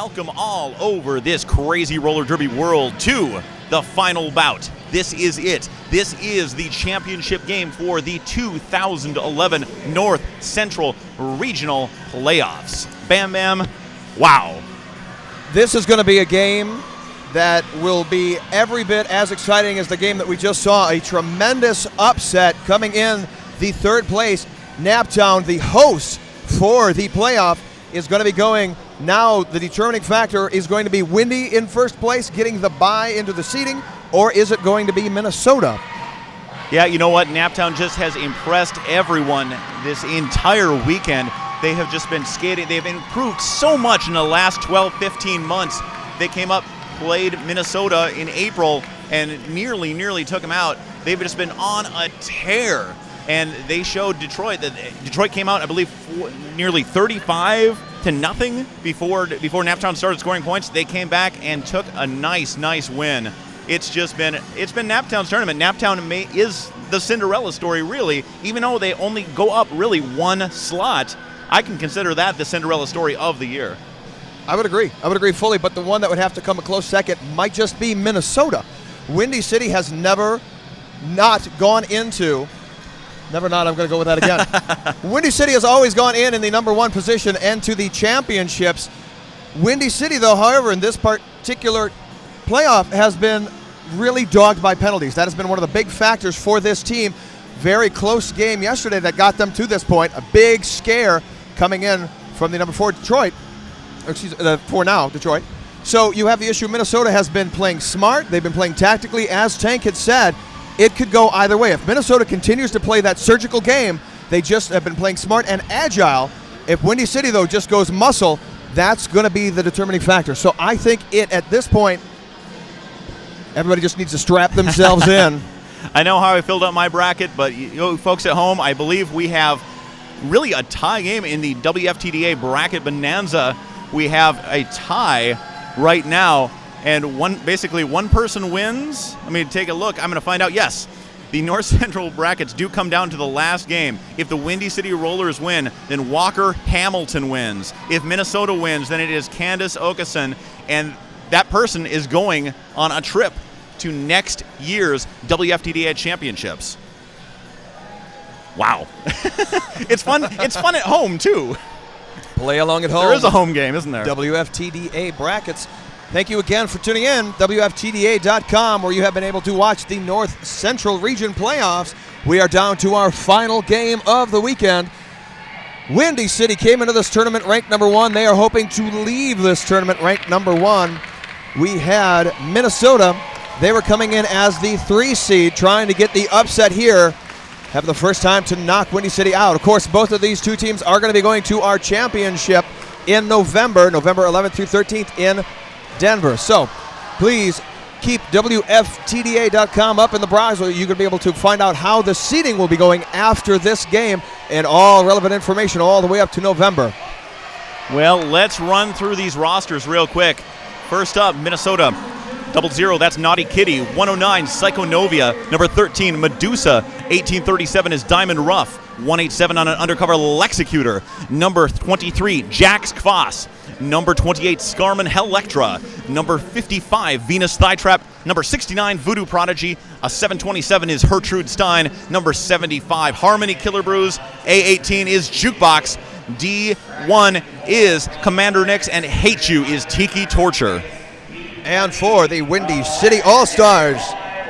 welcome all over this crazy roller derby world to the final bout. This is it. This is the championship game for the 2011 North Central Regional Playoffs. Bam Bam, wow. This is going to be a game that will be every bit as exciting as the game that we just saw. A tremendous upset coming in the third place. Naptown, the host for the playoff, is going to be going now. The determining factor is going to be Windy in first place, getting the bye into the seeding, or is it going to be Minnesota? Yeah, you know what? Naptown just has impressed everyone this entire weekend. They have just been skating. They've improved so much in the last 12, 15 months. They came up, played Minnesota in April, and nearly took them out. They've just been on a tear. And they showed Detroit that Detroit came out, I believe, nearly 35-0 before Naptown started scoring points. They came back and took a nice win. It's been Naptown's tournament. Naptown is the Cinderella story, really. Even though they only go up really one slot, I can consider that the Cinderella story of the year. I would agree fully, but the one that would have to come a close second might just be Minnesota. Windy City has never not gone into. Never not, I'm going to go with that again. Windy City has always gone in the number one position and to the championships. Windy City, though, however, in this particular playoff has been really dogged by penalties. That has been one of the big factors for this team. Very close game yesterday that got them to this point. A big scare coming in from the number 4 Detroit. For now, Detroit. So you have the issue. Minnesota has been playing smart. They've been playing tactically. As Tank had said, it could go either way. If Minnesota continues to play that surgical game, they just have been playing smart and agile. If Windy City, though, just goes muscle, that's going to be the determining factor. So I think at this point, everybody just needs to strap themselves in. I know how I filled out my bracket, but you know, folks at home, I believe we have really a tie game in the WFTDA bracket bonanza. We have a tie right now. And basically one person wins. Let me take a look. I'm going to find out. Yes, the North Central brackets do come down to the last game. If the Windy City Rollers win, then Walker Hamilton wins. If Minnesota wins, then it is Candace Okeson. And that person is going on a trip to next year's WFTDA championships. Wow. It's fun. It's fun at home, too. Play along at home. There is a home game, isn't there? WFTDA brackets. Thank you again for tuning in. WFTDA.com, where you have been able to watch the North Central Region playoffs. We are down to our final game of the weekend. Windy City came into this tournament ranked number 1. They are hoping to leave this tournament ranked number 1. We had Minnesota. They were coming in as the 3 seed, trying to get the upset here. Have the first time to knock Windy City out. Of course, both of these two teams are going to be going to our championship in November 11th through 13th in Denver. So please keep WFTDA.com up in the browser. You're going to be able to find out how the seeding will be going after this game and all relevant information all the way up to November. Well, let's run through these rosters real quick. First up, Minnesota. 00, that's Naughty Kitty. 109, Psychonovia. Number 13, Medusa. 1837 is Diamond Ruff. 187 on an undercover Lexicutor. Number 23, Jax Kvoss. Number 28, Scarman Hellectra. Number 55, Venus Thytrap. Number 69, Voodoo Prodigy. A 727 is Hertrude Stein. Number 75, Harmony Killer Brews. A18 is Jukebox. D1 is Commander Nix, and Hate You is Tiki Torture. And for the Windy City All-Stars,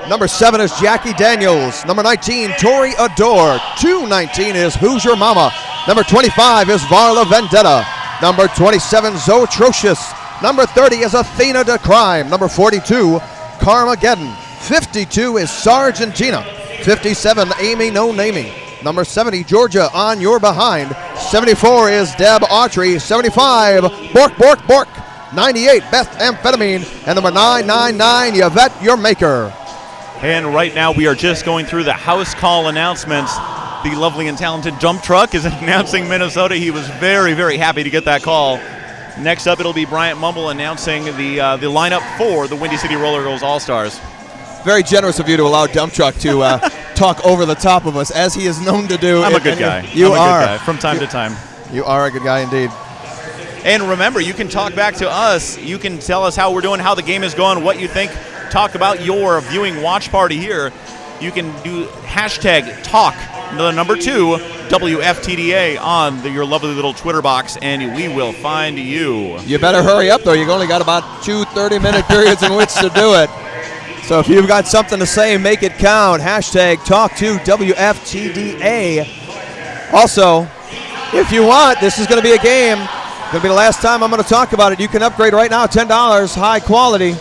number 7 is Jackie Daniels. Number 19, Tori Adore. 219 is Who's Your Mama. Number 25 is Varla Vendetta. Number 27, Zotrocious. Number 30 is Athena de Crime. Number 42, Carmageddon. 52 is Sargentina. 57, Amy No Naming. Number 70, Georgia On Your Behind. 74 is Deb Autry. 75, Bork Bork Bork. 98, Beth Amphetamine. And number 999, Yvette Your Maker. And right now we are just going through the house call announcements. The lovely and talented Dump Truck is announcing Minnesota. He was very happy to get that call. Next up, it'll be Bryant Mumble announcing the lineup for the Windy City RollerGirls All-Stars. Very generous of you to allow Dump Truck to talk over the top of us, as he is known to do. I'm a good guy. You are. Good guy from time to time. You are a good guy indeed. And remember, you can talk back to us. You can tell us how we're doing, how the game is going, what you think. Talk about your viewing watch party here. You can do hashtag talk, the number 2, WFTDA on your lovely little Twitter box, and we will find you. You better hurry up, though. You've only got about 2 30-minute periods in which to do it. So if you've got something to say, make it count. Hashtag talk to WFTDA. Also, if you want, this is going to be a game. Going to be the last time I'm going to talk about it. You can upgrade right now, $10, high quality.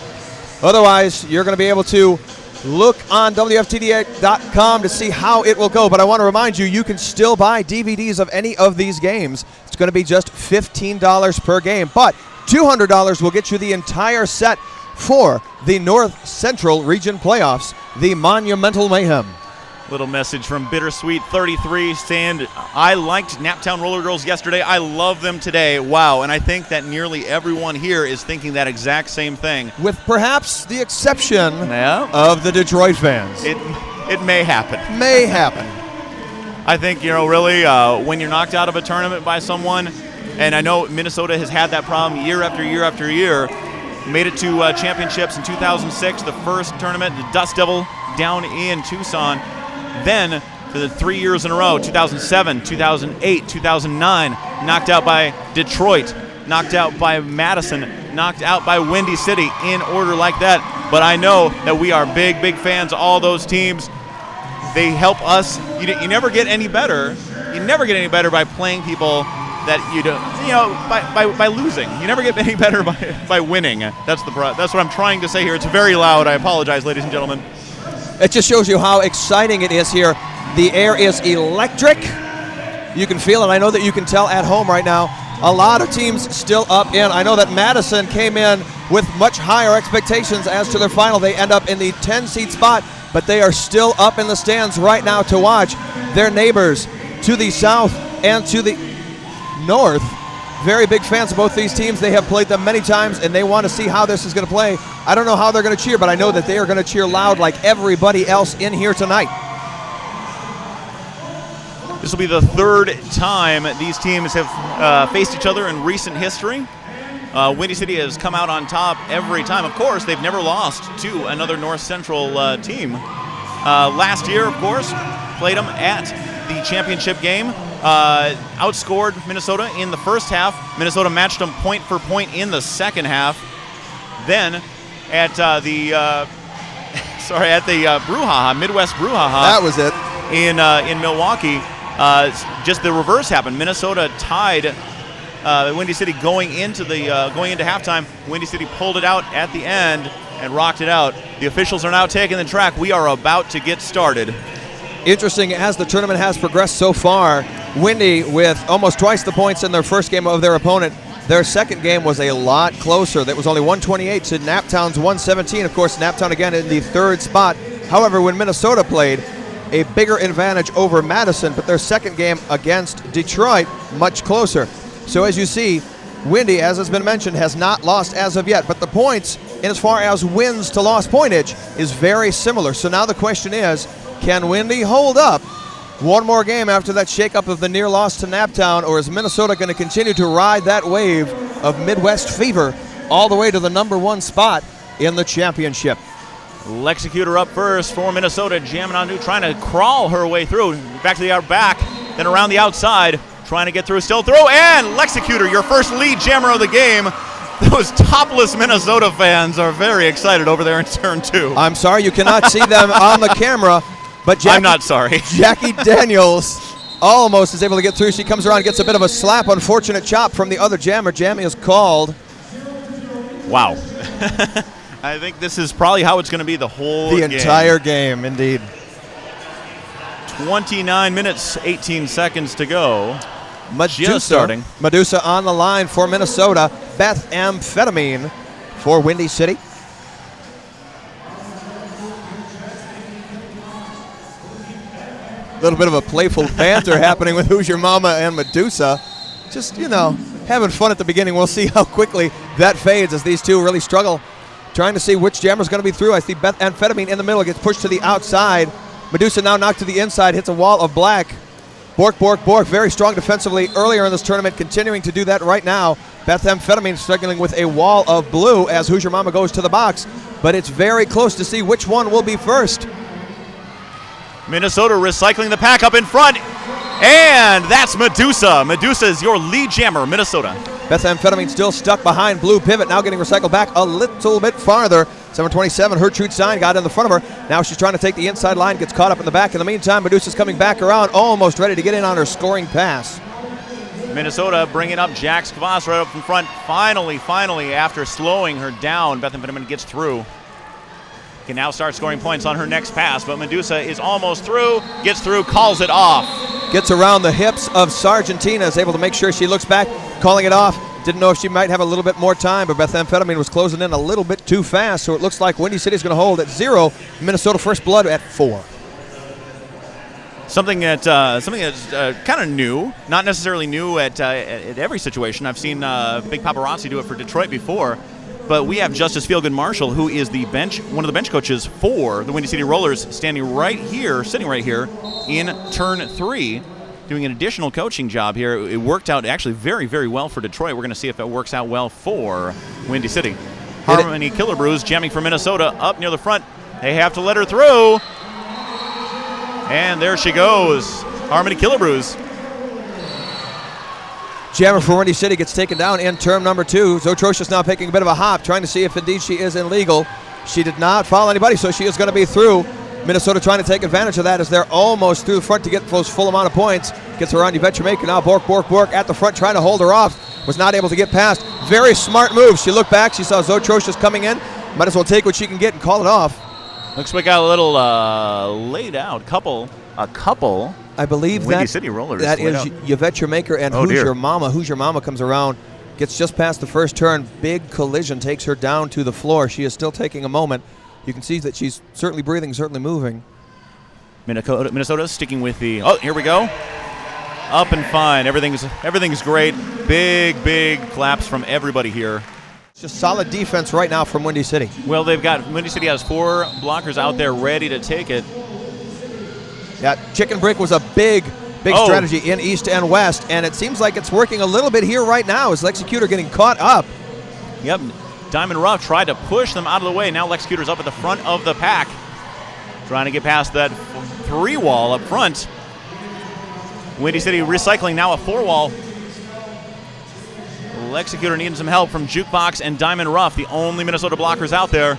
Otherwise, you're going to be able to look on WFTDA.com to see how it will go. But I want to remind you, you can still buy DVDs of any of these games. It's going to be just $15 per game. But $200 will get you the entire set for the North Central Region Playoffs, the Monumental Mayhem. Little message from Bittersweet 33 saying, I liked Naptown RollerGirls yesterday. I love them today. Wow. And I think that nearly everyone here is thinking that exact same thing. With perhaps the exception of the Detroit fans. It may happen. May happen. I think, really, when you're knocked out of a tournament by someone, and I know Minnesota has had that problem year after year after year, made it to championships in 2006, the first tournament, the Dust Devil down in Tucson. Then, for the 3 years in a row, 2007, 2008, 2009, knocked out by Detroit, knocked out by Madison, knocked out by Windy City, in order like that. But I know that we are big, big fans of all those teams. They help us. You never get any better. You never get any better by playing people that you don't, by losing. You never get any better by winning. That's what I'm trying to say here. It's very loud. I apologize, ladies and gentlemen. It just shows you how exciting it is here. The air is electric. You can feel it. I know that you can tell at home right now. A lot of teams still up in. I know that Madison came in with much higher expectations as to their final. They end up in the 10-seat spot, but they are still up in the stands right now to watch their neighbors to the south and to the north. Very big fans of both these teams. They have played them many times, and they want to see how this is going to play. I don't know how they're going to cheer, but I know that they are going to cheer loud like everybody else in here tonight. This will be the third time these teams have faced each other in recent history. Windy City has come out on top every time. Of course, they've never lost to another North Central team. Last year, of course, played them at the championship game. Outscored Minnesota in the first half. Minnesota matched them point for point in the second half. Then at the Brouhaha, Midwest Brouhaha. That was it. In Milwaukee, just the reverse happened. Minnesota tied Windy City going into halftime. Windy City pulled it out at the end and rocked it out. The officials are now taking the track. We are about to get started. Interesting, as the tournament has progressed so far, Windy with almost twice the points in their first game of their opponent. Their second game was a lot closer. That was only 128 to Naptown's 117. Of course, Naptown again in the third spot. However, when Minnesota played, a bigger advantage over Madison, but their second game against Detroit, much closer. So as you see, Windy, as has been mentioned, has not lost as of yet, but the points, in as far as wins to loss pointage, is very similar. So now the question is, can Windy hold up one more game after that shakeup of the near loss to Naptown, or is Minnesota going to continue to ride that wave of Midwest fever all the way to the number one spot in the championship? Lexicutor up first for Minnesota, jamming on new, trying to crawl her way through. Back to the back, then around the outside, trying to get through, still through, and Lexicutor, your first lead jammer of the game. Those topless Minnesota fans are very excited over there in turn two. I'm sorry you cannot see them on the camera, but I'm not sorry. Jackie Daniels almost is able to get through. She comes around, gets a bit of a slap, unfortunate chop from the other jammer. Jamming is called. Wow. I think this is probably how it's going to be the whole game. The entire game, indeed. 29 minutes, 18 seconds to go. Just starting. Medusa on the line for Minnesota. Beth Amphetamine for Windy City. A little bit of a playful banter happening with Who's Your Mama and Medusa. Just, having fun at the beginning. We'll see how quickly that fades as these two really struggle. Trying to see which jammer's going to be through. I see Beth Amphetamine in the middle, gets pushed to the outside. Medusa now knocked to the inside, hits a wall of black. Bork, very strong defensively earlier in this tournament, continuing to do that right now. Methamphetamine struggling with a wall of blue as Who's Your Mama goes to the box, but it's very close to see which one will be first. Minnesota recycling the pack up in front, and that's Medusa. Medusa is your lead jammer, Minnesota. Methamphetamine still stuck behind blue pivot, now getting recycled back a little bit farther. 727, Gertrude Stein got in the front of her. Now she's trying to take the inside line, gets caught up in the back. In the meantime, Medusa's coming back around, almost ready to get in on her scoring pass. Minnesota bringing up Jax Kvass right up in front. Finally, after slowing her down, Methamphetamine gets through. Can now start scoring points on her next pass, but Medusa is almost through, gets through, calls it off. Gets around the hips of Sargentina, is able to make sure she looks back, calling it off. Didn't know if she might have a little bit more time, but Methamphetamine was closing in a little bit too fast, so it looks like Windy City's going to hold at 0. Minnesota First Blood at 4. Something that's kind of new, not necessarily new at every situation. I've seen Big Paparazzi do it for Detroit before, but we have Justice Feelgood Marshall, who is one of the bench coaches for the Windy City Rollers, sitting right here in turn 3, doing an additional coaching job here. It worked out actually very, very well for Detroit. We're going to see if it works out well for Windy City. Harmony Killebrews jamming for Minnesota up near the front. They have to let her through. And there she goes, Harmony Killebrews. Jammer for Windy City gets taken down in term number 2. Zotrocious now taking a bit of a hop, trying to see if indeed she is illegal. She did not foul anybody, so she is going to be through. Minnesota trying to take advantage of that as they're almost through the front to get those full amount of points. Gets around Yvette Jamaica now. Bork at the front trying to hold her off. Was not able to get past. Very smart move. She looked back. She saw Zotrocious coming in. Might as well take what she can get and call it off. Looks like we got a little laid out a couple. I believe Windy City Rollers. That is Yvette Jamaica and Who's Your Mama. Who's Your Mama comes around, gets just past the first turn. Big collision takes her down to the floor. She is still taking a moment. You can see that she's certainly breathing, certainly moving. Minnesota sticking with the. Oh, here we go. Up and fine. Everything's great. Big claps from everybody here. Just solid defense right now from Windy City. Well, Windy City has 4 blockers out there ready to take it. Yeah, Chicken Brick was a big strategy in East and West, and it seems like it's working a little bit here right now as Lexicutor getting caught up. Yep, Diamond Ruff tried to push them out of the way. Now Lexicutor's up at the front of the pack, trying to get past that 3 wall up front. Windy City recycling now a 4 wall. Lexicutor needing some help from Jukebox and Diamond Ruff, the only Minnesota blockers out there.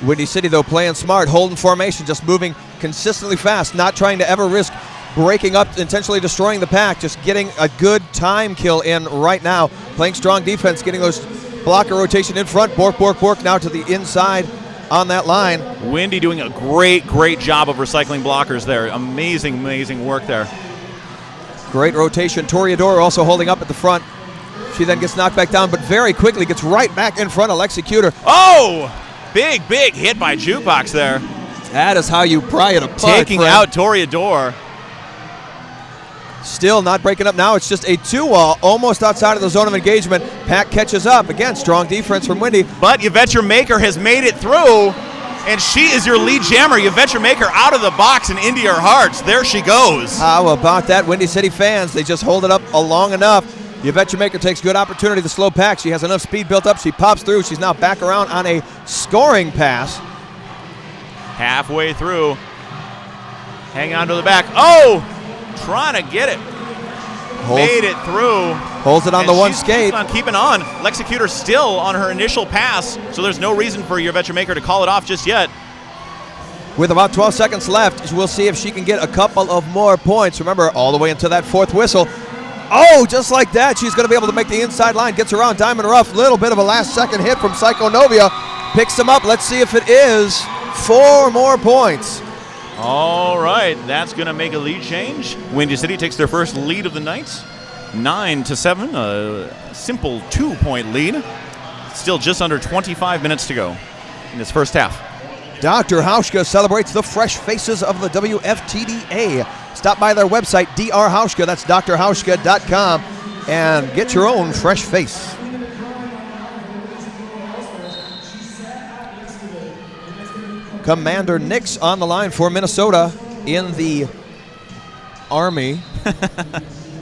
Windy City, though, playing smart, holding formation, just moving consistently fast, not trying to ever risk breaking up, intentionally destroying the pack, just getting a good time kill in right now. Playing strong defense, getting those blocker rotation in front. Bork now to the inside on that line. Windy doing a great job of recycling blockers there. Amazing work there. Great rotation. Toreador also holding up at the front. She then gets knocked back down, but very quickly gets right back in front of Lexicutor. Oh! Big hit by Jukebox there. That is how you pry it apart. Taking out Toreador. Still not breaking up now. It's just a 2-wall, almost outside of the zone of engagement. Pack catches up. Again, strong defense from Windy. But Yvette Maker has made it through, and she is your lead jammer. Yvette Maker out of the box and into your hearts. There she goes. How about that, Windy City fans? They just hold it up long enough. Yvette Jamaica takes good opportunity to slow pack. She has enough speed built up. She pops through. She's now back around on a scoring pass. Halfway through. Hang on to the back. Oh! Trying to get it. Made it through. Holds it on the one skate. Keeps on keeping on. Lexicutor still on her initial pass, so there's no reason for Yvette Maker to call it off just yet. With about 12 seconds left, we'll see if she can get a couple of more points. Remember, all the way into that 4th whistle. Oh, just like that, she's going to be able to make the inside line. Gets around Diamond Ruff. Little bit of a last-second hit from Psychonovia. Picks him up. Let's see if it is 4 more points. All right, that's going to make a lead change. Windy City takes their first lead of the night. 9-7, a simple 2-point lead. Still just under 25 minutes to go in this first half. Dr. Hauschka celebrates the fresh faces of the WFTDA. Stop by their website, Dr. Hauschka, that's drhauschka.com, and get your own fresh face. Commander Nix on the line for Minnesota in the Army.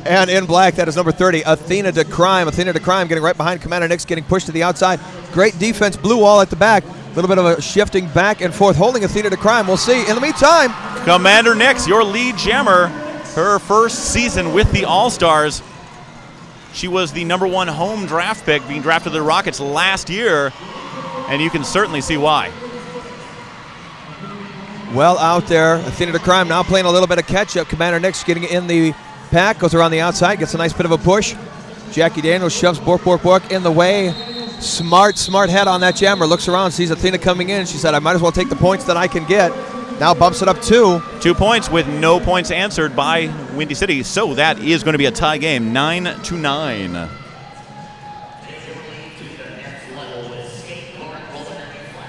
And in black, that is number 30, Athena de Crime. Athena de Crime getting right behind Commander Nix, getting pushed to the outside. Great defense, blue wall at the back. A little bit of a shifting back and forth, holding Athena de Crime. We'll see. In the meantime, Commander Nix, your lead jammer, her first season with the All-Stars. She was the number 1 home draft pick, being drafted to the Rockets last year, and you can certainly see why. Well out there, Athena de Crime now playing a little bit of catch-up. Commander Nix getting in the pack, goes around the outside, gets a nice bit of a push. Jackie Daniels shoves Bork in the way. Smart head on that jammer. Looks around, sees Athena coming in. She said, I might as well take the points that I can get. Now bumps it up 2. 2 points with no points answered by Windy City. So that is going to be a tie game, 9-9.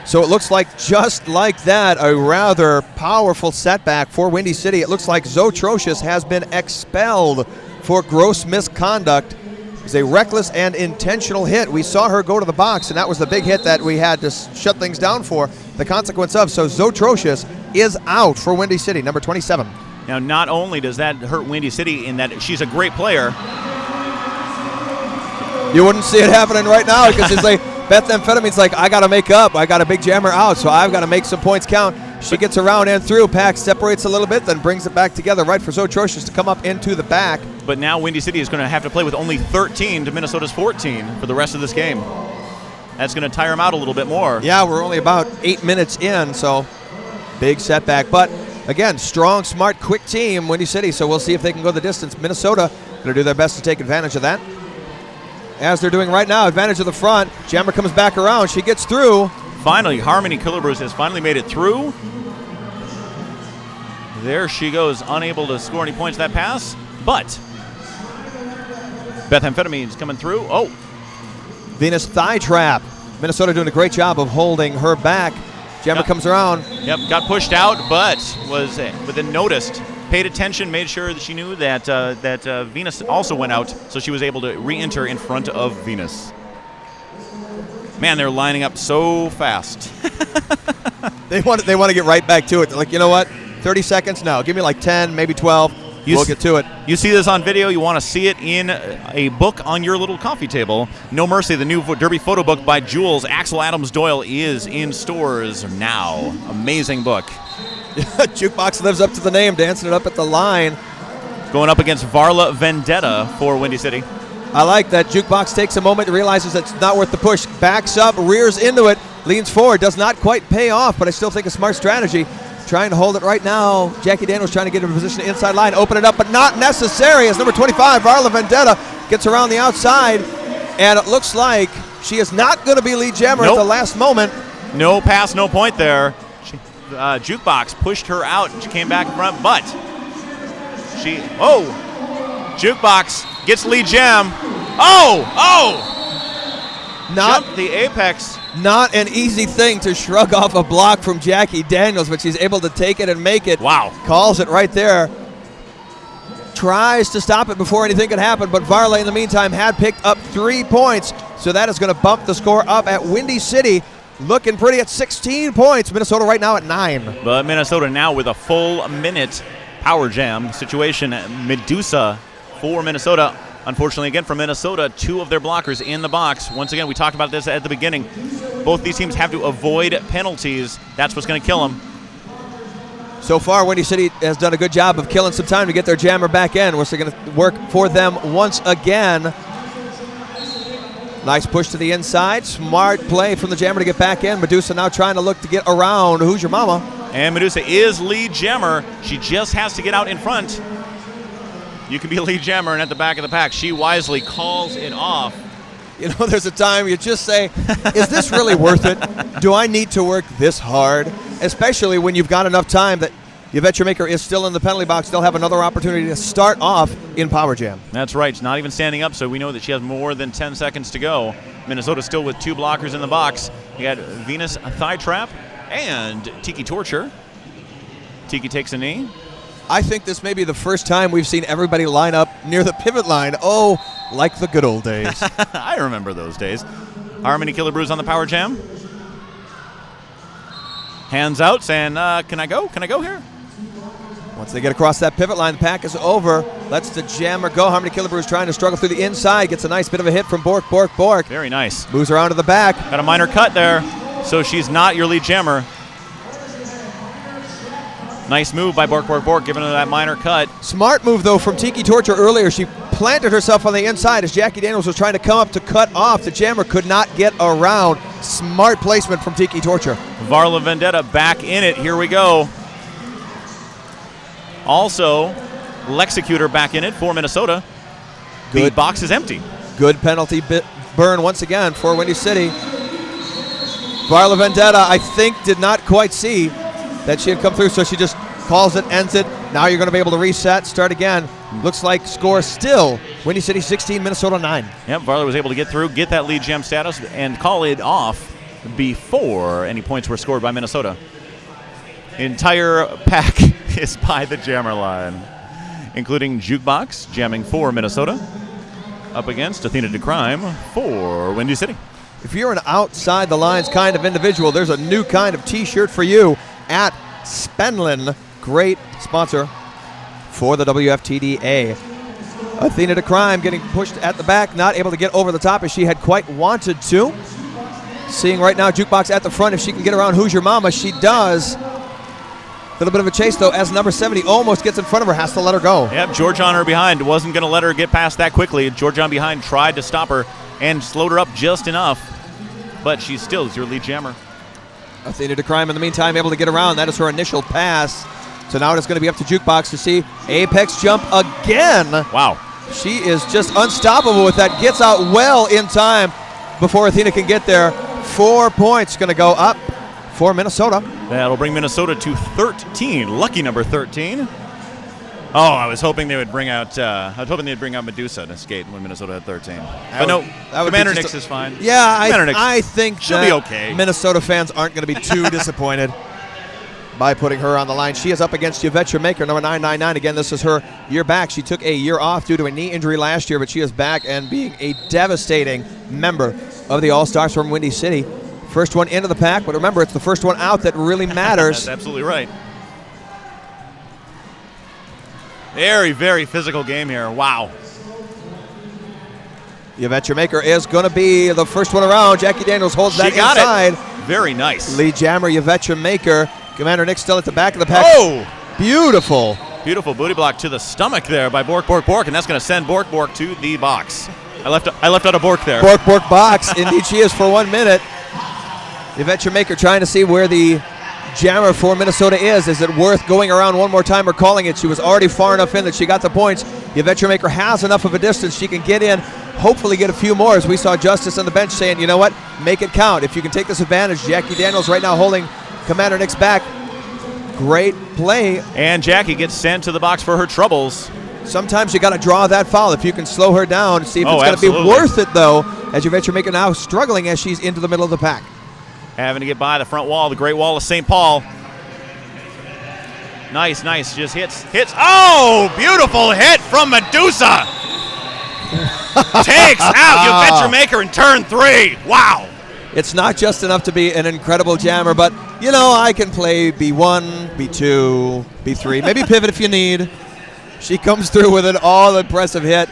So it looks like just like that, a rather powerful setback for Windy City. It looks like Zotrocious has been expelled for gross misconduct. It was a reckless and intentional hit. We saw her go to the box, and that was the big hit that we had to shut things down for. The consequence of, so Zotrocious is out for Windy City, number 27. Now, not only does that hurt Windy City in that she's a great player. You wouldn't see it happening right now because it's like methamphetamine's like, I got to make up. I got a big jammer out, so I've got to make some points count. She gets around and through. Pack separates a little bit, then brings it back together right for Zotrocious to come up into the back. But now Windy City is going to have to play with only 13 to Minnesota's 14 for the rest of this game. That's going to tire them out a little bit more. Yeah, we're only about 8 minutes in, so big setback. But again, strong, smart, quick team, Windy City, so we'll see if they can go the distance. Minnesota going to do their best to take advantage of that. As they're doing right now, advantage of the front. Jammer comes back around. She gets through. Finally, Harmony Killebrews has finally made it through. There she goes, unable to score any points that pass. But methamphetamine's coming through. Oh. Venus thigh trap. Minnesota doing a great job of holding her back. Jammer comes around. Yep, got pushed out, but was within noticed. Paid attention, made sure that she knew that Venus also went out, so she was able to re-enter in front of Venus. Man, they're lining up so fast. They want to get right back to it. They're like, you know what? 30 seconds now. Give me like 10, maybe 12. We'll get to it. You see this on video. You want to see it in a book on your little coffee table. No Mercy, the new Derby photo book by Jules Axel Adams Doyle is in stores now. Amazing book. Jukebox lives up to the name, dancing it up at the line. Going up against Varla Vendetta for Windy City. I like that. Jukebox takes a moment, realizes it's not worth the push, backs up, rears into it, leans forward, does not quite pay off, but I still think a smart strategy. Trying to hold it right now. Jackie Daniels trying to get in a position inside line, open it up, but not necessary as number 25, Varla Vendetta, gets around the outside, and it looks like she is not going to be lead jammer at the last moment. No pass, no point there. Jukebox pushed her out, and she came back in front, but Jukebox gets lead jam. Jumped the apex. Not an easy thing to shrug off a block from Jackie Daniels, but she's able to take it and make it. Wow. Calls it right there. Tries to stop it before anything could happen, but Varla in the meantime had picked up 3 points, so that is going to bump the score up at Windy City. Looking pretty at 16 points. Minnesota right now at 9. But Minnesota now with a full minute power jam situation. Medusa for Minnesota. Unfortunately, again, for Minnesota, 2 of their blockers in the box. Once again, we talked about this at the beginning. Both these teams have to avoid penalties. That's what's going to kill them. So far, Windy City has done a good job of killing some time to get their jammer back in, which they're going to work for them once again. Nice push to the inside. Smart play from the jammer to get back in. Medusa now trying to look to get around Who's Your Mama. And Medusa is lead jammer. She just has to get out in front. You can be a lead jammer and at the back of the pack. She wisely calls it off. You know, there's a time you just say, is this really worth it? Do I need to work this hard? Especially when you've got enough time that Yvette Shoemaker is still in the penalty box, still have another opportunity to start off in Power Jam. That's right. She's not even standing up, so we know that she has more than 10 seconds to go. Minnesota still with 2 blockers in the box. You got Venus Thigh Trap and Tiki Torture. Tiki takes a knee. I think this may be the first time we've seen everybody line up near the pivot line. Oh, like the good old days. I remember those days. Harmony Killebrews on the Power Jam. Hands out saying, can I go? Can I go here? Once they get across that pivot line, the pack is over. Lets the jammer go. Harmony Killebrew trying to struggle through the inside. Gets a nice bit of a hit from Bork. Very nice. Moves around to the back. Got a minor cut there, so she's not your lead jammer. Nice move by Bork, giving her that minor cut. Smart move, though, from Tiki Torture earlier. She planted herself on the inside as Jackie Daniels was trying to come up to cut off. The jammer could not get around. Smart placement from Tiki Torture. Varla Vendetta back in it. Here we go. Also, Lexicutor back in it for Minnesota. The box is empty. Good penalty burn once again for Windy City. Varla Vendetta, I think, did not quite see that she had come through, so she just calls it, ends it. Now you're going to be able to reset, start again. Looks like score still Windy City 16, Minnesota 9. Yep, Varla was able to get through, get that lead jam status, and call it off before any points were scored by Minnesota. Entire pack is by the jammer line, including Jukebox jamming for Minnesota, up against Athena DeCrime for Windy City. If you're an outside the lines kind of individual, there's a new kind of t-shirt for you at Spenlin. Great sponsor for the WFTDA. Athena DeCrime getting pushed at the back, not able to get over the top as she had quite wanted to. Seeing right now Jukebox at the front. If she can get around Who's Your Mama, she does. A little bit of a chase, though, as number 70 almost gets in front of her, has to let her go. Yep, George on her behind. Wasn't going to let her get past that quickly. George on behind tried to stop her and slowed her up just enough, but she still is your lead jammer. Athena DeCrime, in the meantime, able to get around. That is her initial pass. So now it's going to be up to Jukebox to see Apex jump again. Wow. She is just unstoppable with that. Gets out well in time before Athena can get there. 4 points going to go up for Minnesota. That'll bring Minnesota to 13. Lucky number 13. Oh, I was hoping they would bring out. They'd bring out Medusa to skate when Minnesota had 13. But no, Commander Nix is fine. Yeah, I think she'll be okay. Minnesota fans aren't going to be too disappointed by putting her on the line. She is up against Yvette Maker, number 999. Again, this is her year back. She took a year off due to a knee injury last year, but she is back and being a devastating member of the All-Stars from Windy City. First one into the pack, but remember, it's the first one out that really matters. That's absolutely right. Very, very physical game here. Wow. Yvette Maker is going to be the first one around. Jackie Daniels holds that inside. It. Very nice. Lead jammer Yvette Maker. Commander Nick still at the back of the pack. Oh! Beautiful. Beautiful booty block to the stomach there by Bork, and that's going to send Bork to the box. I left out a Bork there. Bork box. Indeed she is for 1 minute. Yvette Maker trying to see where the jammer for Minnesota is. Is it worth going around one more time or calling it? She was already far enough in that she got the points. Yvette Maker has enough of a distance. She can get in, hopefully get a few more, as we saw Justice on the bench saying, you know what, make it count. If you can take this advantage. Jackie Daniels right now holding Commander Nick's back. Great play. And Jackie gets sent to the box for her troubles. Sometimes you got to draw that foul if you can slow her down. See if it's going to be worth it, though, as Yvette Maker now struggling as she's into the middle of the pack. Having to get by the front wall, the Great Wall of St. Paul. Nice, just hits. Oh, beautiful hit from Medusa. Takes out Yvette Maker in turn 3. Wow. It's not just enough to be an incredible jammer, but, you know, I can play B1, B2, B3, maybe pivot if you need. She comes through with an all-impressive hit.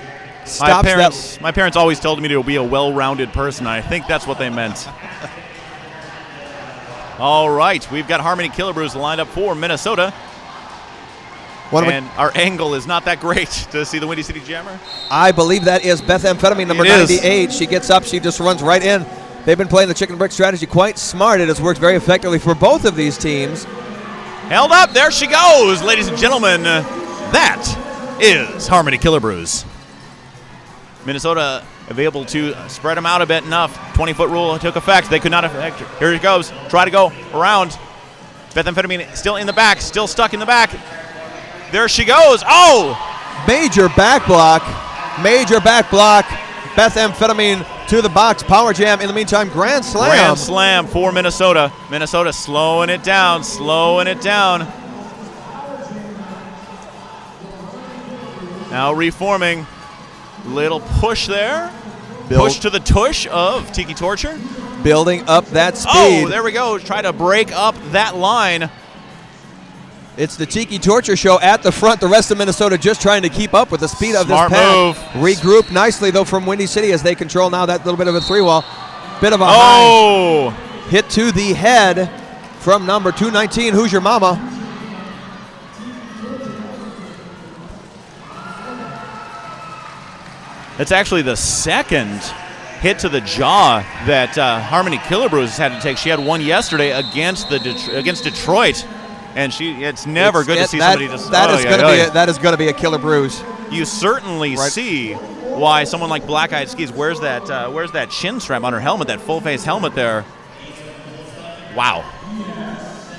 My parents always told me to be a well-rounded person. I think that's what they meant. All right, we've got Harmony Killebrews lined up for Minnesota. And our angle is not that great to see the Windy City Jammer. I believe that is Beth Amphetamine, number 98. She gets up, she just runs right in. They've been playing the chicken brick strategy quite smart. It has worked very effectively for both of these teams. Held up, there she goes, ladies and gentlemen. That is Harmony Killebrews. Minnesota able to spread them out a bit enough. 20-foot rule took effect. They could not affect her. Here it goes. Try to go around. Beth Amphetamine still in the back, still stuck in the back. There she goes. Oh! Major back block. Beth Amphetamine to the box. Power jam. In the meantime, grand slam. Grand slam for Minnesota. Minnesota slowing it down. Now reforming. Little push there. Push to the tush of Tiki Torture. Building up that speed. Oh, there we go. Try to break up that line. It's the Tiki Torture Show at the front. The rest of Minnesota just trying to keep up with the speed of Smart this pack. move. Regroup nicely, though, from Windy City as they control now that little bit of a three-wall. Bit of a high hit to the head from number 219. Who's your mama? It's actually the second hit to the jaw that Harmony Killebrews has had to take. She had one yesterday against Detroit, and it's never good to see somebody just. That is going to be a killer bruise. You certainly see why someone like Black Eyed Skis wears that chin strap on her helmet, that full face helmet there. Wow.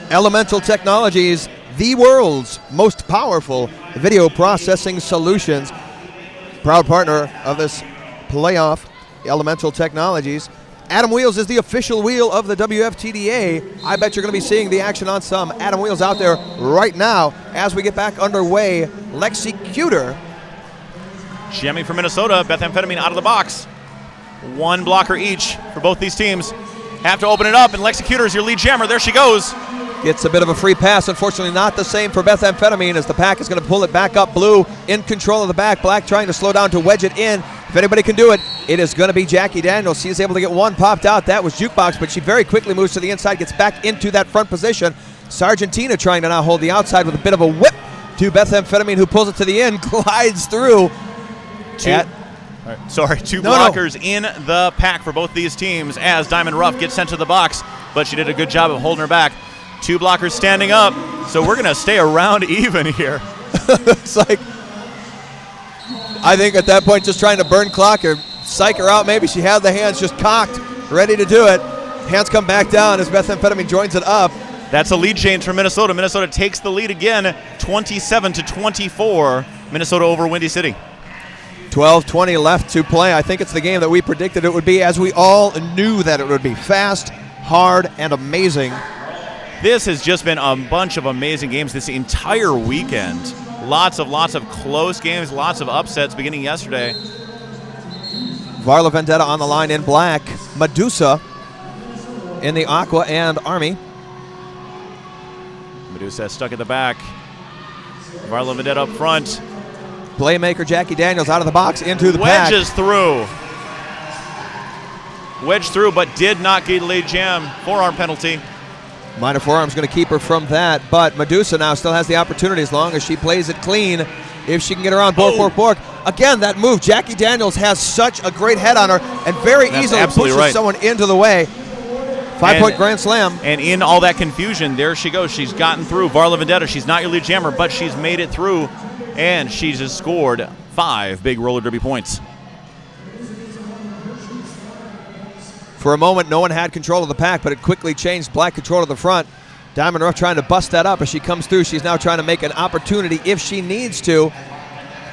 Elemental Technologies, the world's most powerful video processing solutions. Proud partner of this playoff, Elemental Technologies. Adam Wheels is the official wheel of the WFTDA. I bet you're going to be seeing the action on some Adam Wheels out there right now as we get back underway. Lexicutor. Jamming for Minnesota, methamphetamine out of the box. One blocker each for both these teams. Have to open it up, and Lexicutor is your lead jammer. There she goes. Gets a bit of a free pass. Unfortunately, not the same for methamphetamine as the pack is going to pull it back up. Blue in control of the back. Black trying to slow down to wedge it in. If anybody can do it, it is going to be Jackie Daniels. She is able to get one popped out. That was Jukebox, but she very quickly moves to the inside, gets back into that front position. Sargentina trying to now hold the outside with a bit of a whip to methamphetamine, who pulls it to the end, glides through. Two blockers in the pack for both these teams as Diamond Ruff gets sent to the box, but she did a good job of holding her back. Two blockers standing up, so we're going to stay around even here. It's like, I think at that point just trying to burn clock or psych her out. Maybe she had the hands just cocked, ready to do it. Hands come back down as methamphetamine joins it up. That's a lead change for Minnesota. Minnesota takes the lead again, 27-24. Minnesota over Windy City. 12:20 left to play. I think it's the game that we predicted it would be, as we all knew that it would be. Fast, hard, and amazing. This has just been a bunch of amazing games this entire weekend. Lots of close games, lots of upsets beginning yesterday. Varla Vendetta on the line in black. Medusa in the aqua and Army. Medusa stuck at the back. Varla Vendetta up front. Playmaker Jackie Daniels out of the box into the pack. Wedges through. Wedged through, but did not get lead jam. Forearm penalty. Minor forearm's going to keep her from that, but Medusa now still has the opportunity as long as she plays it clean. If she can get around Bork. Again, that move. Jackie Daniels has such a great head on her and very easily pushes someone into the way. 5-point grand slam. And in all that confusion, there she goes. She's gotten through. Varla Vendetta, she's not your lead jammer, but she's made it through, and she's just scored 5 big roller derby points. For a moment, no one had control of the pack, but it quickly changed. Black control of the front. Diamond Ruff trying to bust that up as she comes through. She's now trying to make an opportunity if she needs to.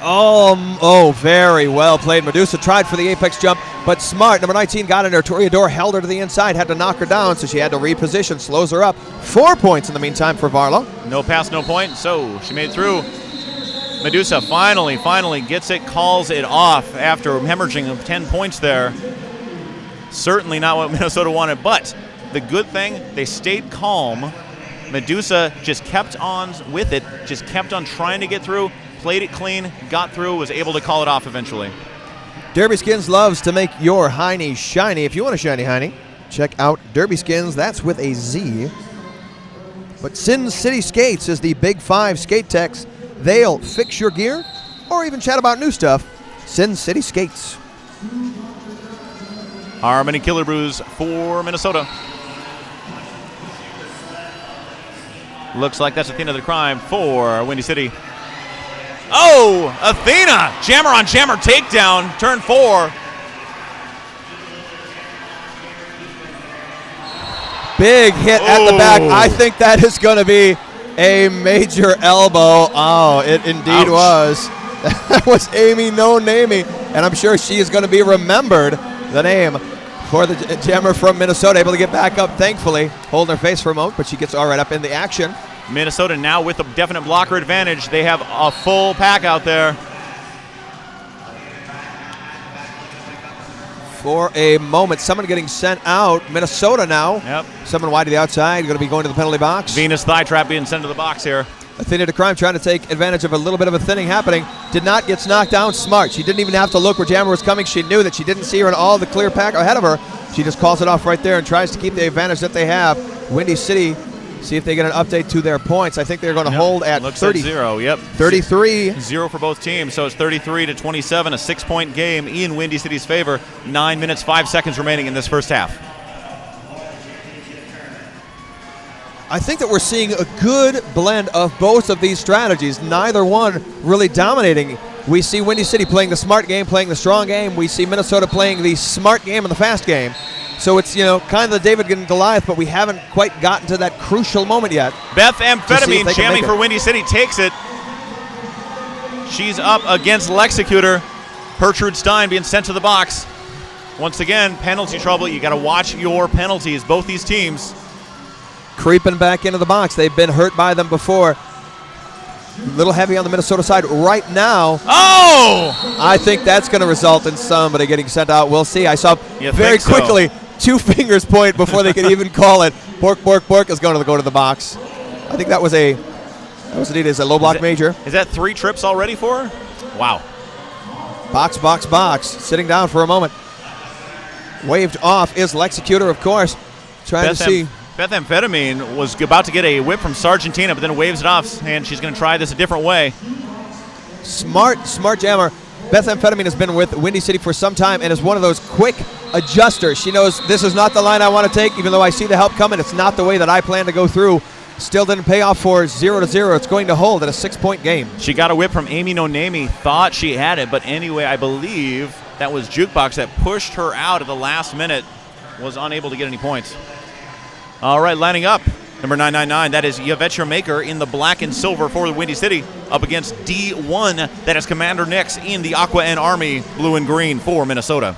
Very well played. Medusa tried for the apex jump, but smart. Number 19 got in there. Toreador held her to the inside, had to knock her down, so she had to reposition, slows her up. 4 points in the meantime for Varla. No pass, no point, so she made it through. Medusa finally gets it, calls it off after hemorrhaging of 10 points there. Certainly not what Minnesota wanted, but the good thing, they stayed calm. Medusa just kept on with it, just kept on trying to get through, played it clean, got through, was able to call it off eventually. Derby Skins loves to make your hiney shiny. If you want a shiny hiney, check out Derby Skins. That's with a Z. But Sin City Skates is the Big 5 skate techs. They'll fix your gear or even chat about new stuff. Sin City Skates. Harmony Killebrews for Minnesota. Looks like that's Athena the Crime for Windy City. Oh, Athena! Jammer on jammer takedown, turn 4. Big hit at the back. I think that is going to be a major elbow. Oh, it indeed was. That was Amy No Namey, and I'm sure she is going to be remembered. The name for the jammer from Minnesota, able to get back up, thankfully, holding her face for a moment, but she gets all right up in the action. Minnesota now with a definite blocker advantage. They have a full pack out there. For a moment, someone getting sent out. Minnesota now. Yep. Someone wide to the outside, going to be going to the penalty box. Venus thigh trap being sent to the box here. Athena de Crime trying to take advantage of a little bit of a thinning happening. Did not, gets knocked down. Smart. She didn't even have to look where Jammer was coming. She knew that she didn't see her in all the clear pack ahead of her. She just calls it off right there and tries to keep the advantage that they have. Windy City, see if they get an update to their points. I think they're going to hold at 30. At 0, yep. 33. 0 for both teams, so it's 33-27, a 6-point game in Windy City's favor. 9 minutes, 5 seconds remaining in this first half. I think that we're seeing a good blend of both of these strategies, neither one really dominating. We see Windy City playing the smart game, playing the strong game. We see Minnesota playing the smart game and the fast game. So it's, kind of the David and Goliath, but we haven't quite gotten to that crucial moment yet. Beth Amphetamine jamming for Windy City takes it. She's up against Lexecutor. Gertrude Stein being sent to the box. Once again, penalty trouble. You got to watch your penalties, both these teams. Creeping back into the box. They've been hurt by them before. A little heavy on the Minnesota side right now. Oh! I think that's going to result in somebody getting sent out. We'll see. I saw very quickly 2 fingers point before they could even call it. Bork is going to go to the box. I think that was indeed a low block major. Is that 3 trips already for her? Wow. Box. Sitting down for a moment. Waved off is Lexecutor, of course. Trying to see. Beth Amphetamine was about to get a whip from Sargentina, but then waves it off, and she's going to try this a different way. Smart jammer. Beth Amphetamine has been with Windy City for some time and is one of those quick adjusters. She knows this is not the line I want to take, even though I see the help coming. It's not the way that I plan to go through. Still didn't pay off for 0-0. It's going to hold at a 6-point game. She got a whip from Amy Nonami, thought she had it, but anyway, I believe that was Jukebox that pushed her out at the last minute, was unable to get any points. All right, lining up, number 999, that is Yvette Maker in the black and silver for the Windy City, up against D1, that is Commander Nix in the Aqua and Army blue and green for Minnesota.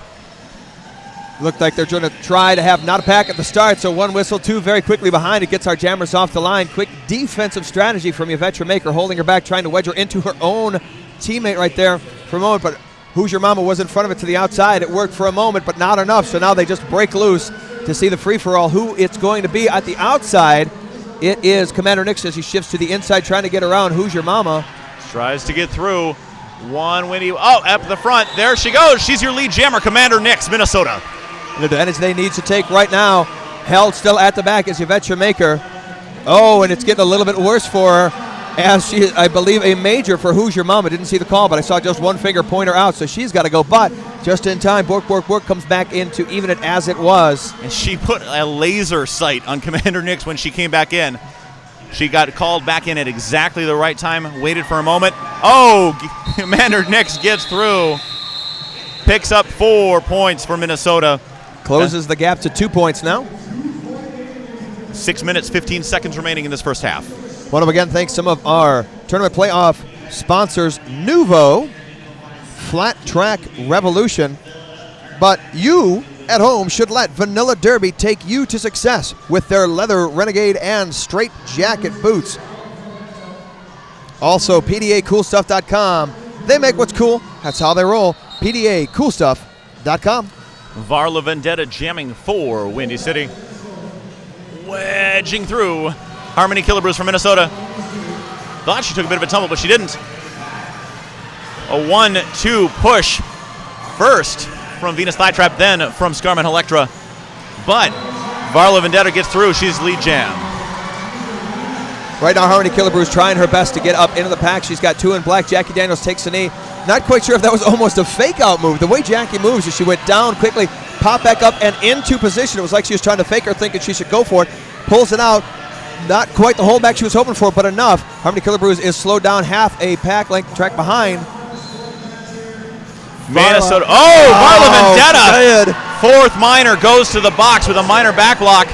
Looked like they're going to try to have not a pack at the start, so 1 whistle, 2 very quickly behind. It gets our jammers off the line. Quick defensive strategy from Yvette Maker, holding her back, trying to wedge her into her own teammate right there for a moment, but Who's Your Mama was in front of it to the outside. It worked for a moment, but not enough, so now they just break loose to see the free-for-all. Who it's going to be at the outside, it is Commander Nix as he shifts to the inside, trying to get around Who's Your Mama. Tries to get through. One Windy. Oh, up the front. There she goes. She's your lead jammer, Commander Nix, Minnesota. The advantage they need to take right now. Held still at the back is Yvette Maker. Oh, and it's getting a little bit worse for her as she is, I believe, a major for Who's Your Mama. Didn't see the call, but I saw just one finger point her out, so she's got to go. But just in time, Bork comes back in to even it as it was. And she put a laser sight on Commander Nix when she came back in. She got called back in at exactly the right time, waited for a moment. Oh, Commander Nix gets through. Picks up 4 points for Minnesota. Closes the gap to 2 points now. 6 minutes, 15 seconds remaining in this first half. Want to again thank some of our tournament playoff sponsors, Nuvo, Flat Track Revolution. But you at home should let Vanilla Derby take you to success with their leather Renegade and straight jacket boots. Also, PDACoolstuff.com. They make what's cool. That's how they roll. PDACoolstuff.com. Varla Vendetta jamming for Windy City. Wedging through. Harmony Killebrews from Minnesota. Thought she took a bit of a tumble, but she didn't. A 1-2 push. First from Venus Flytrap, then from Scarman Electra. But Varla Vendetta gets through. She's lead jam. Right now, Harmony Killebrews trying her best to get up into the pack. She's got 2 in black. Jackie Daniels takes a knee. Not quite sure if that was almost a fake-out move. The way Jackie moves is she went down quickly, popped back up, and into position. It was like she was trying to fake her, thinking she should go for it. Pulls it out. Not quite the holdback she was hoping for, but enough. Harmony Killebrews is slowed down half a pack length track behind. Minnesota. Varla Vendetta. Fourth minor goes to the box with a minor back block.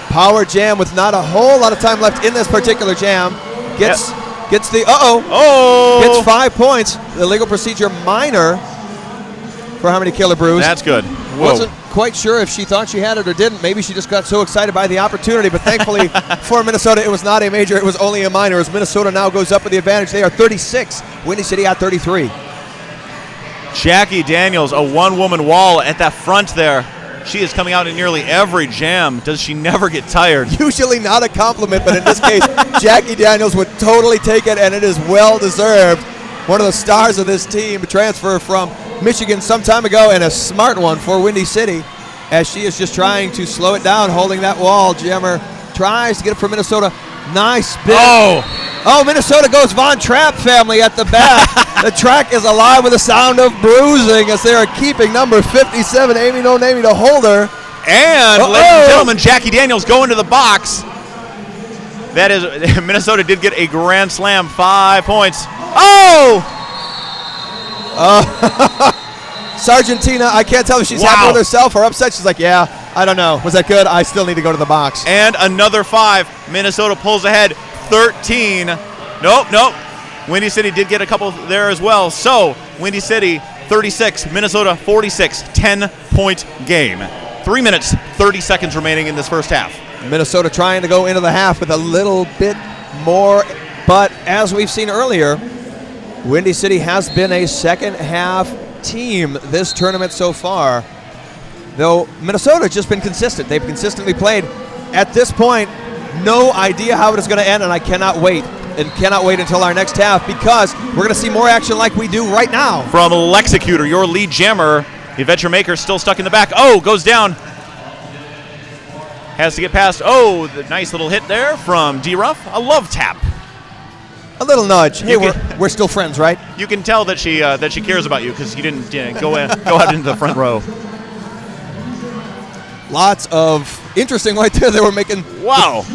Power jam with not a whole lot of time left in this particular jam. Gets the gets 5 points. The legal procedure minor for Harmony Killebrews. That's good. Whoa. Wasn't quite sure if she thought she had it or didn't. Maybe she just got so excited by the opportunity, but thankfully for Minnesota, it was not a major. It was only a minor, as Minnesota now goes up with the advantage. They are 36. Windy City at 33. Jackie Daniels, a one-woman wall at that front there. She is coming out in nearly every jam. Does she never get tired? Usually not a compliment, but in this case, Jackie Daniels would totally take it, and it is well-deserved. One of the stars of this team, a transfer from Michigan some time ago, and a smart one for Windy City, as she is just trying to slow it down, holding that wall. Jammer tries to get it for Minnesota. Nice bit. Oh, Minnesota goes Von Trapp family at the back. The track is alive with the sound of bruising as they are keeping number 57, Amy No Namey, to hold her. And, ladies and gentlemen, Jackie Daniels going to the box. That is, Minnesota did get a grand slam, 5 points. Oh! Sargentina, I can't tell if she's happy with herself or upset. She's like, yeah, I don't know. Was that good? I still need to go to the box. And another 5. Minnesota pulls ahead, 13. Nope. Windy City did get a couple there as well. So, Windy City, 36. Minnesota, 46. 10-point game. 3 minutes, 30 seconds remaining in this first half. Minnesota trying to go into the half with a little bit more. But as we've seen earlier, Windy City has been a second-half team this tournament so far. Though Minnesota has just been consistent. They've consistently played. At this point, no idea how it is going to end, and I cannot wait. And cannot wait until our next half, because we're going to see more action like we do right now. From Lexicutor, your lead jammer, Yvette Maker still stuck in the back. Oh, goes down. Has to get past. Oh, the nice little hit there from D-Ruff. A love tap. A little nudge. Hey, we're still friends, right? You can tell that she cares about you because you didn't go out into the front row. Lots of interesting right there. They were making. Wow.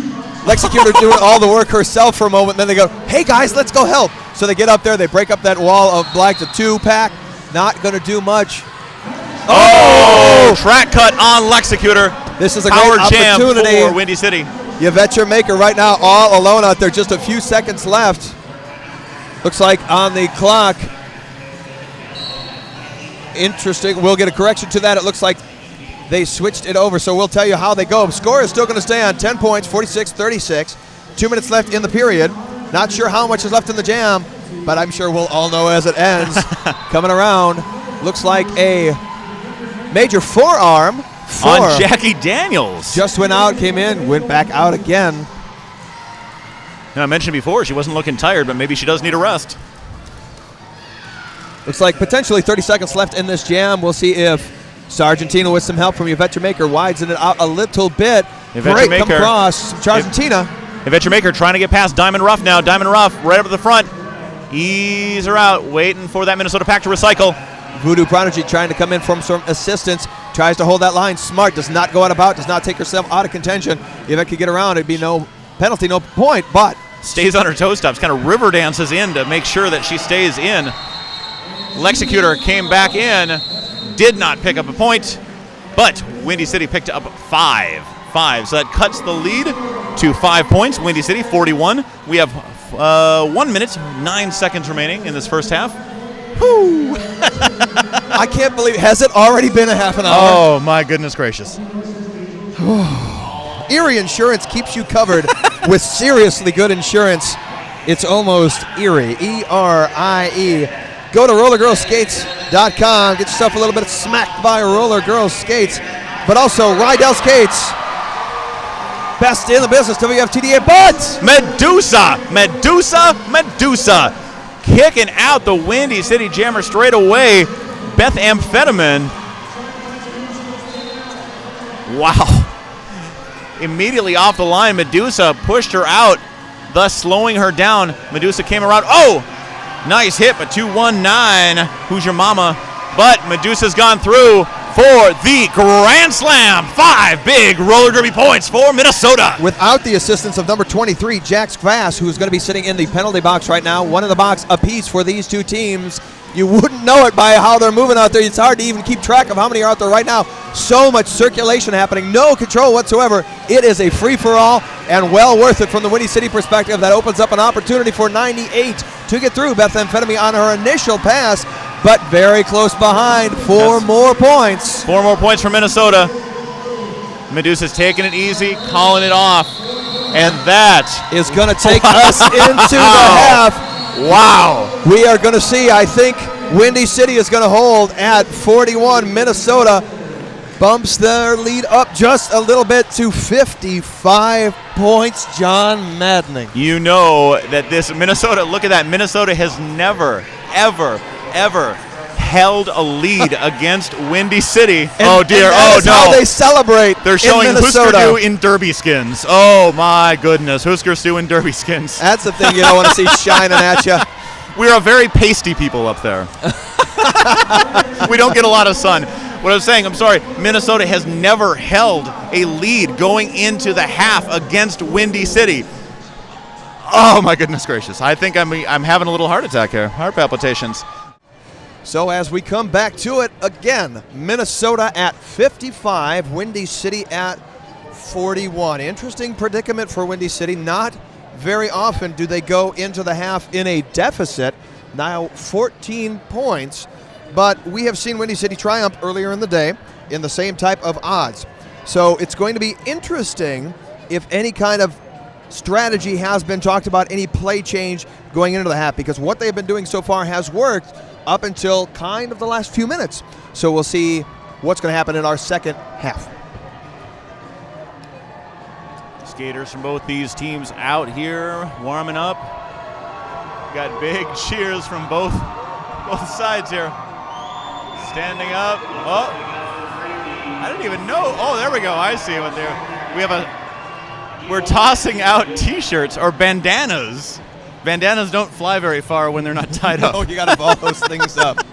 Lexicutor doing all the work herself for a moment, and then they go, hey guys, let's go help. So they get up there, they break up that wall of black to 2-pack. Not going to do much. Oh! Track cut on Lexicutor. This is a Power great jam opportunity for Windy City. Yvette Maker right now all alone out there. Just a few seconds left. Looks like on the clock. Interesting. We'll get a correction to that. It looks like they switched it over, so we'll tell you how they go. Score is still going to stay on 10 points, 46-36. 2 minutes left in the period. Not sure how much is left in the jam, but I'm sure we'll all know as it ends. Coming around, looks like a major forearm on Jackie Daniels. Just went out, came in, went back out again. Now, I mentioned before she wasn't looking tired, but maybe she does need a rest. Looks like potentially 30 seconds left in this jam. We'll see if Sargentina, with some help from Yvette Maker, widens it out a little bit. Great come across. Sargentina. Yvette Maker trying to get past Diamond Ruff now. Diamond Ruff right up at the front. Ease her out, waiting for that Minnesota pack to recycle. Voodoo Prodigy trying to come in from some assistance. Tries to hold that line. Smart does not go out about, does not take herself out of contention. Yvette could get around, it'd be no penalty, no point, but stays on her toe stops, kind of river dances in to make sure that she stays in. Lexicutor came back in, did not pick up a point, but Windy City picked up 5. So that cuts the lead to 5 points. Windy City 41. We have 1 minute, 9 seconds remaining in this first half. Whew. I can't believe it. Has it already been a half an hour? Oh, my goodness gracious. Erie Insurance keeps you covered with seriously good insurance. It's almost Erie, E-R-I-E. Go to RollerGirlsSkates.com. Get yourself a little bit smacked by Roller Girls Skates, but also Rydell Skates. Best in the business, WFTDA, but Medusa. Kicking out the Windy City Jammer straight away. Beth Amphetamine. Wow. Immediately off the line, Medusa pushed her out, thus slowing her down. Medusa came around. Oh! Nice hit, but 2-1-9. Who's your mama? But Medusa's gone through for the Grand Slam. 5 big roller derby points for Minnesota. Without the assistance of number 23, Jax Kvass, who's going to be sitting in the penalty box right now. One in the box apiece for these two teams. You wouldn't know it by how they're moving out there. It's hard to even keep track of how many are out there right now. So much circulation happening. No control whatsoever. It is a free-for-all and well worth it from the Windy City perspective. That opens up an opportunity for 98 to get through. Beth Amphetamine on her initial pass, but very close behind. 4 more points. 4 more points for Minnesota. Medusa's taking it easy, calling it off. And that is going to take us into the half. Wow. We are going to see, I think, Windy City is going to hold at 41. Minnesota bumps their lead up just a little bit to 55 points. John, maddening. You know that this Minnesota, look at that, Minnesota has never, ever, ever held a lead against Windy City. Oh dear, oh no. How they celebrate. They're showing in Husker Minnesota. Du in derby skins. Oh my goodness, Husker Du in derby skins. That's the thing you don't want to see shining at you. We're a very pasty people up there. We don't get a lot of sun. What I was saying, I'm sorry, Minnesota has never held a lead going into the half against Windy City. Oh my goodness gracious. I think I'm having a little heart attack here. Heart palpitations. So as we come back to it again, Minnesota at 55, Windy City at 41. Interesting predicament for Windy City. Not very often do they go into the half in a deficit. Now 14 points, but we have seen Windy City triumph earlier in the day in the same type of odds. So it's going to be interesting if any kind of strategy has been talked about, any play change going into the half, because what they've been doing so far has worked up until kind of the last few minutes. So we'll see what's going to happen in our second half. Skaters from both these teams out here warming up. Got big cheers from both sides here. Standing up. Oh, I didn't even know. Oh, there we go. I see what there. We're tossing out T-shirts or bandanas. Bandanas don't fly very far when they're not tied up. Oh, you got to ball those things up.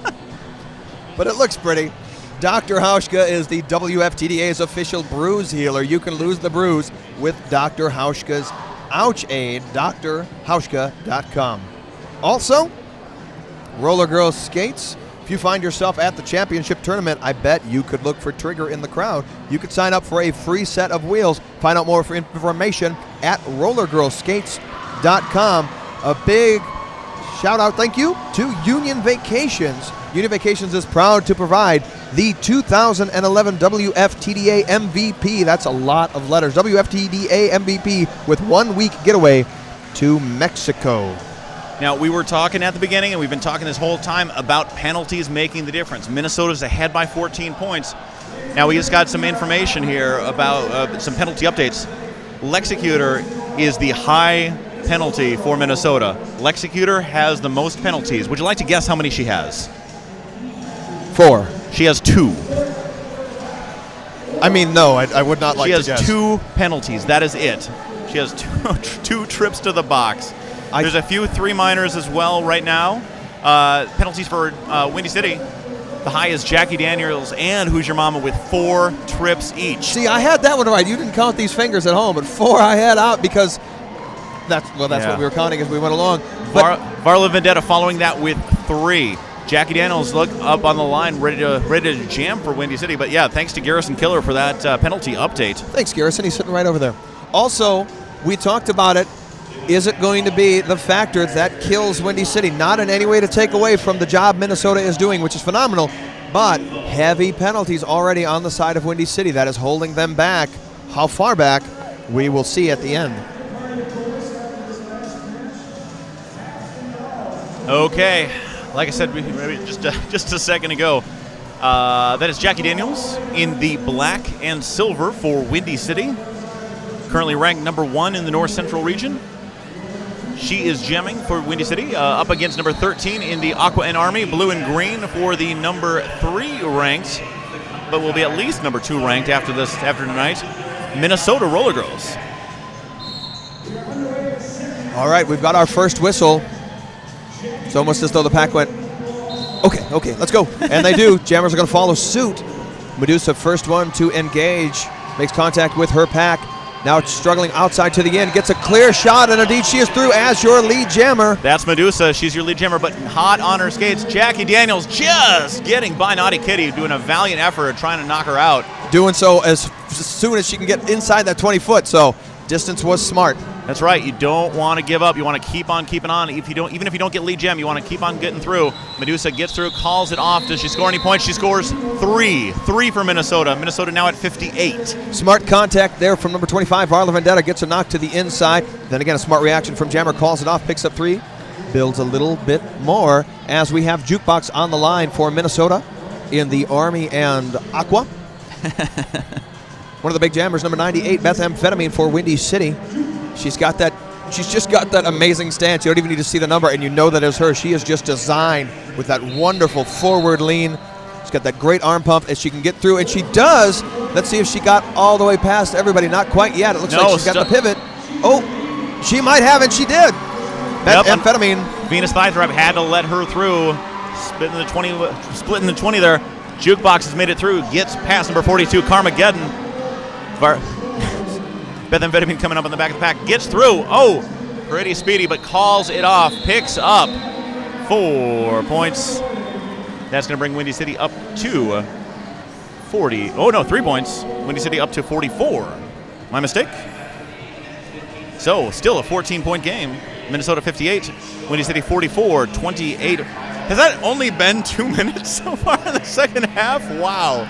But it looks pretty. Dr. Hauschka is the WFTDA's official bruise healer. You can lose the bruise with Dr. Hauschka's Ouch Aid, drhauschka.com. Also, RollerGirls skates. If you find yourself at the championship tournament, I bet you could look for Trigger in the crowd. You could sign up for a free set of wheels. Find out more information at rollergirlskates.com. A big shout out, thank you, to Union Vacations. Union Vacations is proud to provide the 2011 WFTDA MVP. That's a lot of letters. WFTDA MVP with 1 week getaway to Mexico. Now, we were talking at the beginning, and we've been talking this whole time about penalties making the difference. Minnesota's ahead by 14 points. Now, we just got some information here about some penalty updates. Lexicutor is the high penalty for Minnesota. Lexicutor has the most penalties. Would you like to guess how many she has? 4. She has 2. I mean, no, I would not like to guess. She has 2 penalties. That is it. She has two trips to the box. There's a few 3-minors as well right now. Penalties for Windy City. The high is Jackie Daniels and Who's Your Mama with 4 trips each. See, I had that one right. You didn't count these fingers at home, but 4 I had out because that's what we were counting as we went along. Varla Vendetta following that with 3. Jackie Daniels look up on the line, ready to jam for Windy City. But yeah, thanks to Garrison Killer for that penalty update. Thanks, Garrison. He's sitting right over there. Also, we talked about it. Is it going to be the factor that kills Windy City? Not in any way to take away from the job Minnesota is doing, which is phenomenal, but heavy penalties already on the side of Windy City. That is holding them back. How far back, we will see at the end. Okay, like I said just a second ago, that is Jackie Daniels in the black and silver for Windy City. Currently ranked number 1 in the North Central region. She is jamming for Windy City, up against number 13 in the Aqua and Army, blue and green for the number 3 ranked, but will be at least number 2 ranked after tonight, Minnesota RollerGirls. All right, we've got our first whistle. It's almost as though the pack went, okay, let's go. And they do. Jammers are going to follow suit. Medusa, first one to engage, makes contact with her pack. Now it's struggling outside to the end, gets a clear shot, and indeed she is through as your lead jammer. That's Medusa. She's your lead jammer, but hot on her skates. Jackie Daniels just getting by Naughty Kitty, doing a valiant effort of trying to knock her out. Doing so as soon as she can get inside that 20 foot, so distance was smart. That's right. You don't want to give up. You want to keep on keeping on. Even if you don't get lead gem, you want to keep on getting through. Medusa gets through, calls it off. Does she score any points? She scores 3. 3 for Minnesota. Minnesota now at 58. Smart contact there from number 25. Varla Vendetta gets a knock to the inside. Then again, a smart reaction from Jammer. Calls it off, picks up 3. Builds a little bit more as we have Jukebox on the line for Minnesota in the Army and Aqua. One of the big jammers, number 98, methamphetamine for Windy City. She's got that. She's just got that amazing stance. You don't even need to see the number, and you know that is her. She is just designed with that wonderful forward lean. She's got that great arm pump as she can get through, and she does. Let's see if she got all the way past everybody. Not quite yet. It looks like she's got the pivot. Oh, she might have, and she did. Methamphetamine. Venus Thythrop had to let her through. Splitting the 20 there. Jukebox has made it through. Gets past number 42, Carmageddon. Methamphetamine coming up on the back of the pack. Gets through. Oh, pretty speedy, but calls it off. Picks up 4 points. That's going to bring Windy City up to 40. Oh, no, 3 points. Windy City up to 44. My mistake. So, still a 14-point game. Minnesota 58, Windy City 44, 28. Has that only been 2 minutes so far in the second half? Wow.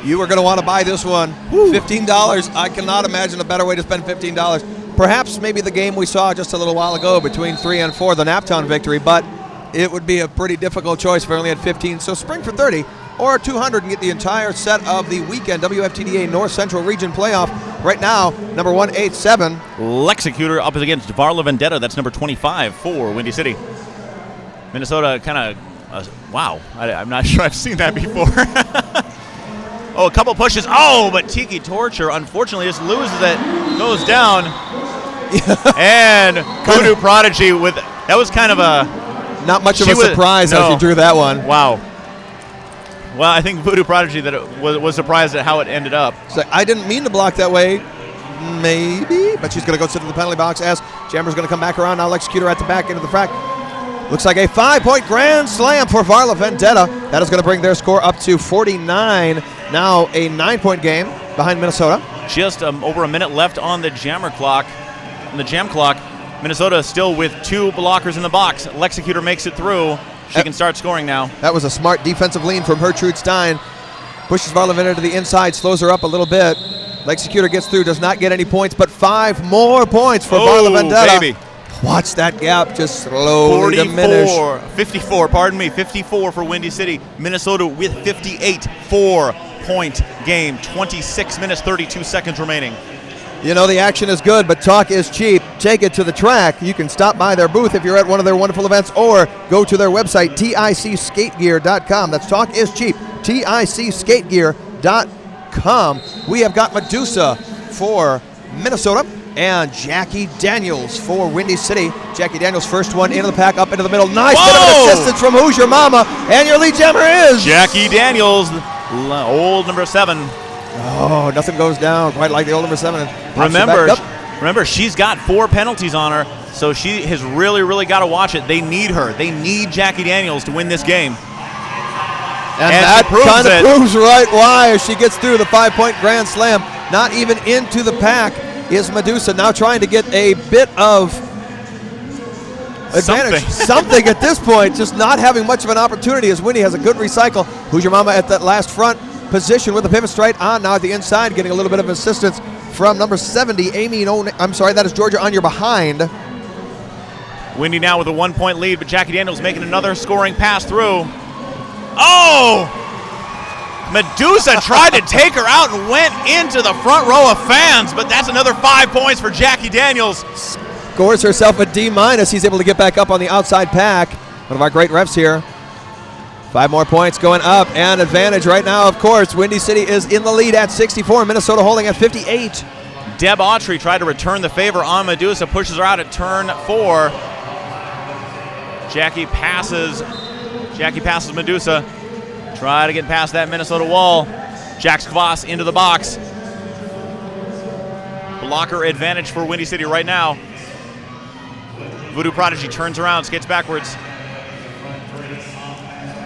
You are going to want to buy this one. Woo. $15. I cannot imagine a better way to spend $15. Perhaps maybe the game we saw just a little while ago between 3 and 4, the Naptown victory, but it would be a pretty difficult choice if we only had 15. So spring for 30 or 200 and get the entire set of the weekend WFTDA North Central Region playoff. Right now, number 187. Lexicutor up against Varla Vendetta. That's number 25 for Windy City. Minnesota kind of, wow. I'm not sure I've seen that before. Oh, a couple pushes. Oh, but Tiki Torture, unfortunately, just loses it. Goes down. And Voodoo Prodigy with, that was kind of a... Not much of a surprise as she drew that one. Wow. Well, I think Voodoo Prodigy that it was surprised at how it ended up. So I didn't mean to block that way, maybe, but she's going to go sit in the penalty box as Jammer's going to come back around. Now Lexicutor at the back end of the frac. Looks like a 5-point grand slam for Varla Vendetta. That is going to bring their score up to 49. Now a 9-point game behind Minnesota. Just over a minute left on the jammer clock, on the jam clock. Minnesota still with 2 blockers in the box. Lexicutor makes it through. She can start scoring now. That was a smart defensive lean from Gertrude Stein. Pushes Varla Vendetta to the inside, slows her up a little bit. Lexicutor gets through, does not get any points, but 5 more points for Varla Vendetta. Baby. Watch that gap just slowly diminish. 54 for Windy City. Minnesota with 58, 4-point game. 26 minutes, 32 seconds remaining. You know, the action is good, but talk is cheap. Take it to the track. You can stop by their booth if you're at one of their wonderful events, or go to their website, ticskategear.com. That's talk is cheap, ticskategear.com. We have got Medusa for Minnesota and Jackie Daniels for Windy City. Jackie Daniels, first one into the pack, up into the middle. Nice bit of assistance from Who's Your Mama, and your lead jammer is Jackie Daniels, old number 7. Oh, nothing goes down quite like the old number 7. Remember, she's got 4 penalties on her, so she has really, really got to watch it. They need her. They need Jackie Daniels to win this game. And that kind of proves right why as she gets through the 5-point grand slam. Not even into the pack is Medusa, now trying to get a bit of advantage. Something at this point, just not having much of an opportunity as Windy has a good recycle. Who's Your Mama at that last front position with a pivot straight on. Now at the inside, getting a little bit of assistance from number 70, Amy. That is Georgia on your behind. Windy now with a 1-point lead, but Jackie Daniels making another scoring pass through. Oh! Medusa tried to take her out and went into the front row of fans, but that's another 5 points for Jackie Daniels. Scores herself a D-. He's able to get back up on the outside pack. One of our great refs here. 5 more points going up, and advantage right now, of course. Windy City is in the lead at 64. Minnesota holding at 58. Deb Autry tried to return the favor on Medusa, pushes her out at turn 4. Jackie passes Medusa. Try to get past that Minnesota wall. Jax Kvass into the box. Blocker advantage for Windy City right now. Voodoo Prodigy turns around, skates backwards.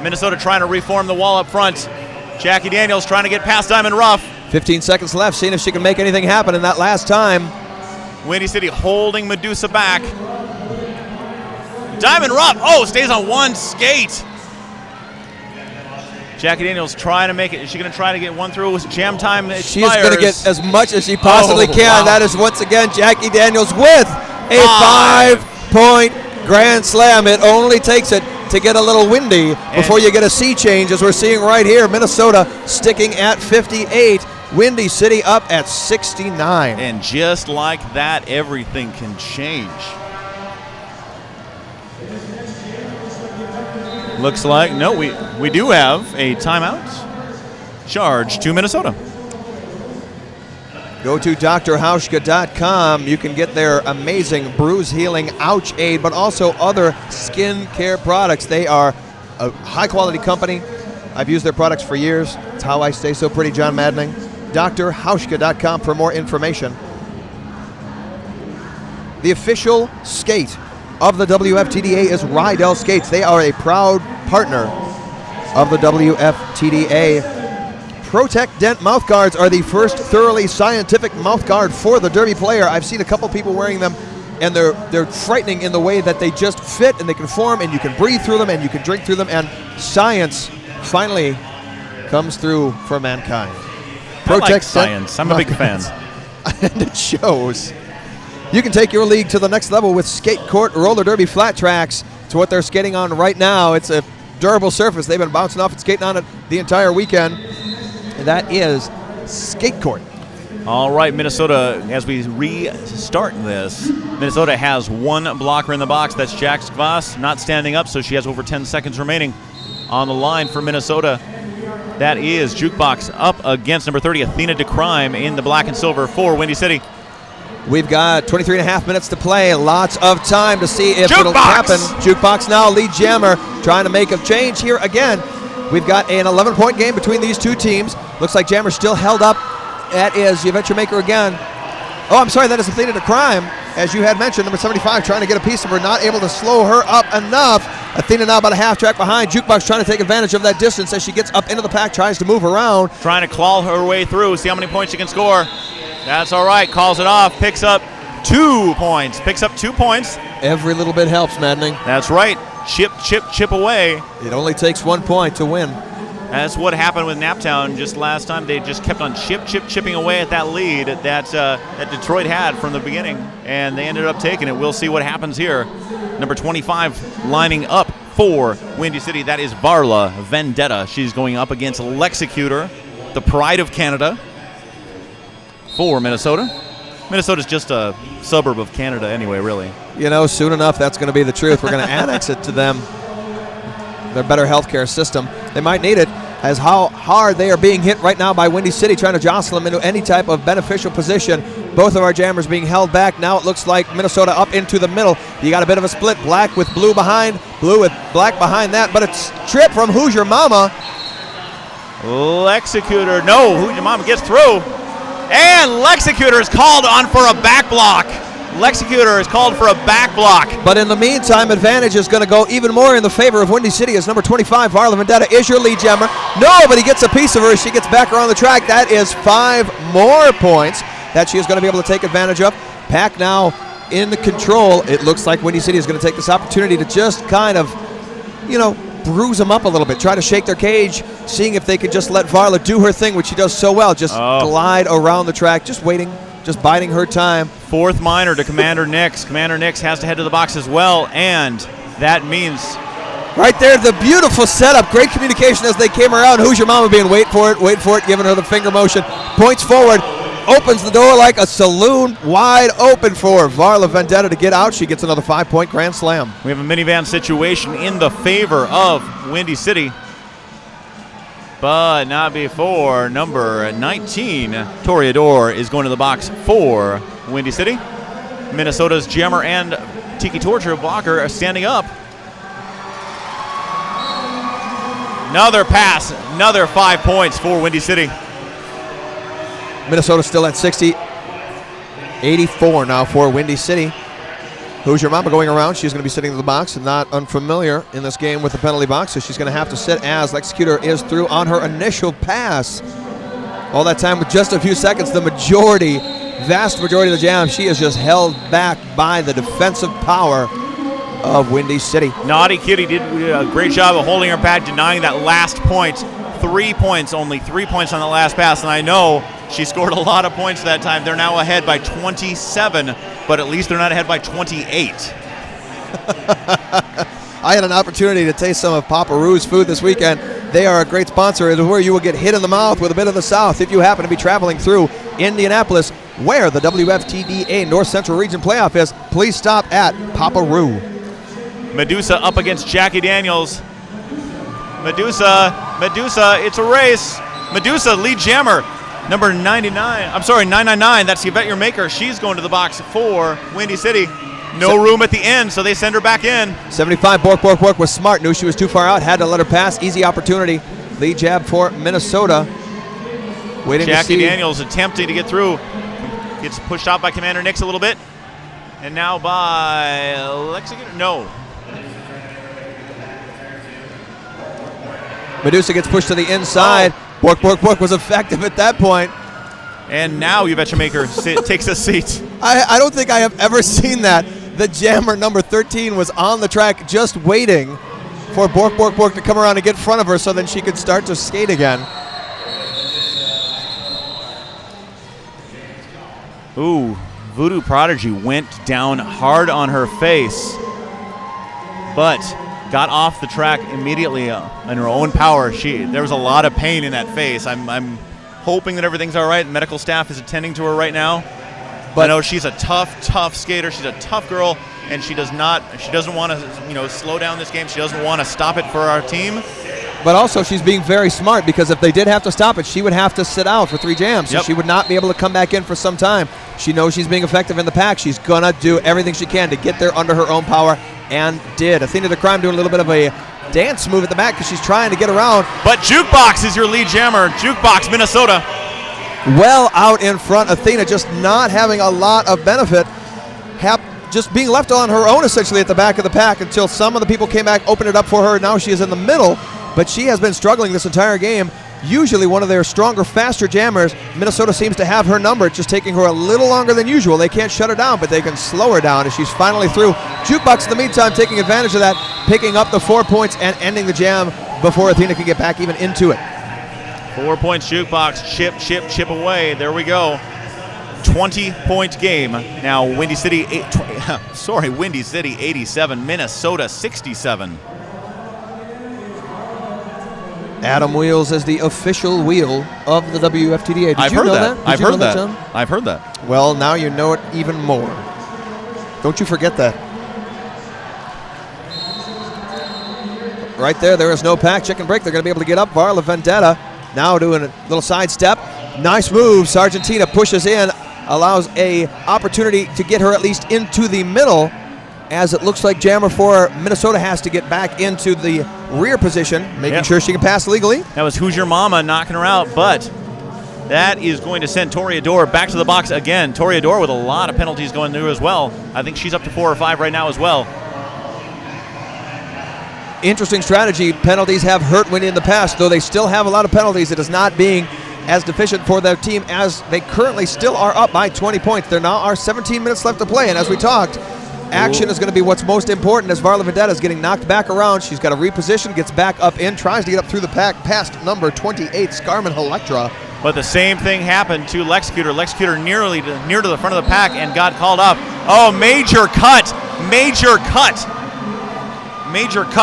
Minnesota trying to reform the wall up front. Jackie Daniels trying to get past Diamond Ruff. 15 seconds left, seeing if she can make anything happen in that last time. Windy City holding Medusa back. Diamond Ruff, stays on one skate. Jackie Daniels trying to make it. Is she going to try to get one through? Jam time expires. She is going to get as much as she possibly can. Wow. That is once again Jackie Daniels with a 5-point grand slam. It only takes it to get a little windy before you get a sea change, as we're seeing right here. Minnesota sticking at 58. Windy City up at 69. And just like that, everything can change. Looks like, no, we do have a timeout charge to Minnesota. Go to drhauschka.com. You can get their amazing bruise healing ouch aid, but also other skin care products. They are a high-quality company. I've used their products for years. It's how I stay so pretty, John Maddening. drhauschka.com for more information. The official skate of the WFTDA is Rydell Skates. They are a proud partner of the WFTDA. Protect Dent mouthguards are the first thoroughly scientific mouthguard for the derby player. I've seen a couple people wearing them, and they're frightening in the way that they just fit and they conform, and you can breathe through them and you can drink through them, and science finally comes through for mankind. I like science. I'm a big fan. And it shows. You can take your league to the next level with Skate Court Roller Derby flat tracks. It's what they're skating on right now. It's a durable surface. They've been bouncing off and skating on it the entire weekend. And that is Skate Court. All right, Minnesota, as we restart this, Minnesota has one blocker in the box. That's Jack Skvass, not standing up, so she has over 10 seconds remaining on the line for Minnesota. That is Jukebox up against number 30, Athena DeCrime, in the black and silver for Windy City. We've got 23 and a half minutes to play. Lots of time to see if Jukebox! It'll happen. Jukebox now, lead jammer, trying to make a change here again. We've got an 11-point game between these two teams. Looks like Jammer's still held up. That is the adventure maker again. Oh, I'm sorry, that is Athena DeCrime. As you had mentioned, number 75 trying to get a piece of her, not able to slow her up enough. Athena now about a half track behind. Jukebox trying to take advantage of that distance as she gets up into the pack, tries to move around. Trying to claw her way through, see how many points she can score. That's all right, calls it off, picks up 2 points. Picks up 2 points. Every little bit helps, Maddening. That's right. Chip away. It only takes 1 point to win. That's what happened with Naptown just last time. They just kept on chipping away at that lead that Detroit had from the beginning, and they ended up taking it. We'll see what happens here. Number 25 lining up for Windy City. That is Varla Vendetta. She's going up against Lexicutor, the pride of Canada, for Minnesota. Minnesota's just a suburb of Canada anyway, really. You know, soon enough, that's going to be the truth. We're going to annex it to them. Their better healthcare system. They might need it, as how hard they are being hit right now by Windy City, trying to jostle them into any type of beneficial position. Both of our jammers being held back. Now it looks like Minnesota up into the middle. You got a bit of a split. Black with blue behind. Blue with black behind that. But it's trip from Who's Your Mama. Lexicutor. No, Who's Your Mama gets through. And Lexicutor is called on for a back block. Lexicutor is called for a back block. But in the meantime, advantage is going to go even more in the favor of Windy City, as number 25, Varla Vendetta, is your lead jammer. Nobody gets a piece of her. She gets back around the track. That is 5 more points that she is going to be able to take advantage of. Pack now in the control. It looks like Windy City is going to take this opportunity to just kind of, bruise them up a little bit, try to shake their cage, seeing if they could just let Varla do her thing, which she does so well, just glide around the track, just waiting, just biding her time. 4th minor to Commander Nix. Commander Nix has to head to the box as well, and that means... Right there, the beautiful setup, great communication as they came around. Who's Your Mama being wait for it, giving her the finger motion, points forward, opens the door like a saloon, wide open for Varla Vendetta to get out. She gets another 5-point grand slam. We have a minivan situation in the favor of Windy City, but not before number 19, Toreador, is going to the box for Windy City. Minnesota's jammer and Tiki Torture blocker are standing up. Another pass, another 5 points for Windy City. Minnesota still at 60. 84 now for Windy City. Who's Your Mama going around? She's going to be sitting in the box and not unfamiliar in this game with the penalty box, so she's going to have to sit as Lexicutor is through on her initial pass. All that time with just a few seconds, the vast majority of the jam, she is just held back by the defensive power of Windy City. Naughty Kitty did a great job of holding her pad, denying that last point. 3 points, only 3 points on the last pass, and I know she scored a lot of points that time. They're now ahead by 27, but at least they're not ahead by 28. I had an opportunity to taste some of Papa Rue's food this weekend. They are a great sponsor. It is where you will get hit in the mouth with a bit of the South if you happen to be traveling through Indianapolis, where the WFTDA North Central Region playoff is. Please stop at Papa Rue. Medusa up against Jackie Daniels. Medusa, it's a race. Medusa, lead jammer, number 999. That's Yvette Your Maker. She's going to the box for Windy City. No room at the end, so they send her back in. 75, Bork was smart. Knew she was too far out, had to let her pass. Easy opportunity. Lead jab for Minnesota. Waiting Jackie to see. Daniels attempting to get through. Gets pushed out by Commander Nix a little bit. And now by Lexicator. No. Medusa gets pushed to the inside. Oh. Bork was effective at that point. And now Yvette Your Maker takes a seat. I don't think I have ever seen that. The jammer number 13 was on the track just waiting for Bork to come around and get in front of her so then she could start to skate again. Ooh, Voodoo Prodigy went down hard on her face, but got off the track immediately in her own power. There was a lot of pain in that face. I'm hoping that everything's all right. Medical staff is attending to her right now. But I know she's a tough skater. She's a tough girl, and she doesn't want to, slow down this game. She doesn't want to stop it for our team. But also, she's being very smart, because if they did have to stop it, she would have to sit out for 3 jams. So she would not be able to come back in for some time. She knows she's being effective in the pack. She's going to do everything she can to get there under her own power, and did. Athena the Crime doing a little bit of a dance move at the back because she's trying to get around. But Jukebox is your lead jammer. Jukebox, Minnesota. Well out in front. Athena just not having a lot of benefit. Just being left on her own, essentially, at the back of the pack until some of the people came back, opened it up for her. Now she is in the middle, but she has been struggling this entire game. Usually one of their stronger, faster jammers. Minnesota seems to have her number. It's just taking her a little longer than usual. They can't shut her down, but they can slow her down as she's finally through. Jukebox, in the meantime, taking advantage of that, picking up the 4 points and ending the jam before Athena can get back even into it. 4 points, Jukebox. Chip away. There we go. 20-point game. Now Windy City 87, Minnesota 67. Adam Wheels is the official wheel of the WFTDA. Did you know that? I've heard that. I've heard that. Well, now you know it even more. Don't you forget that. Right there is no pack. Check and break. They're going to be able to get up. Varla Vendetta now doing a little sidestep. Nice move. Sargentina pushes in, allows a opportunity to get her at least into the middle, as it looks like jammer for Minnesota has to get back into the rear position, making sure she can pass legally. That was Who's Your Mama knocking her out, but that is going to send Toreador back to the box again. Toreador with a lot of penalties going through as well. I think she's up to 4 or 5 right now as well. Interesting strategy. Penalties have hurt Windy in the past, though they still have a lot of penalties. It is not being as deficient for their team, as they currently still are up by 20 points. There now are 17 minutes left to play, and as we talked, action is going to be what's most important, as Varla Vendetta is getting knocked back around. She's got to reposition, gets back up in, tries to get up through the pack past number 28, Scarman Electra. But the same thing happened to Lexicator. Lexicator near to the front of the pack and got called up. Oh, major cut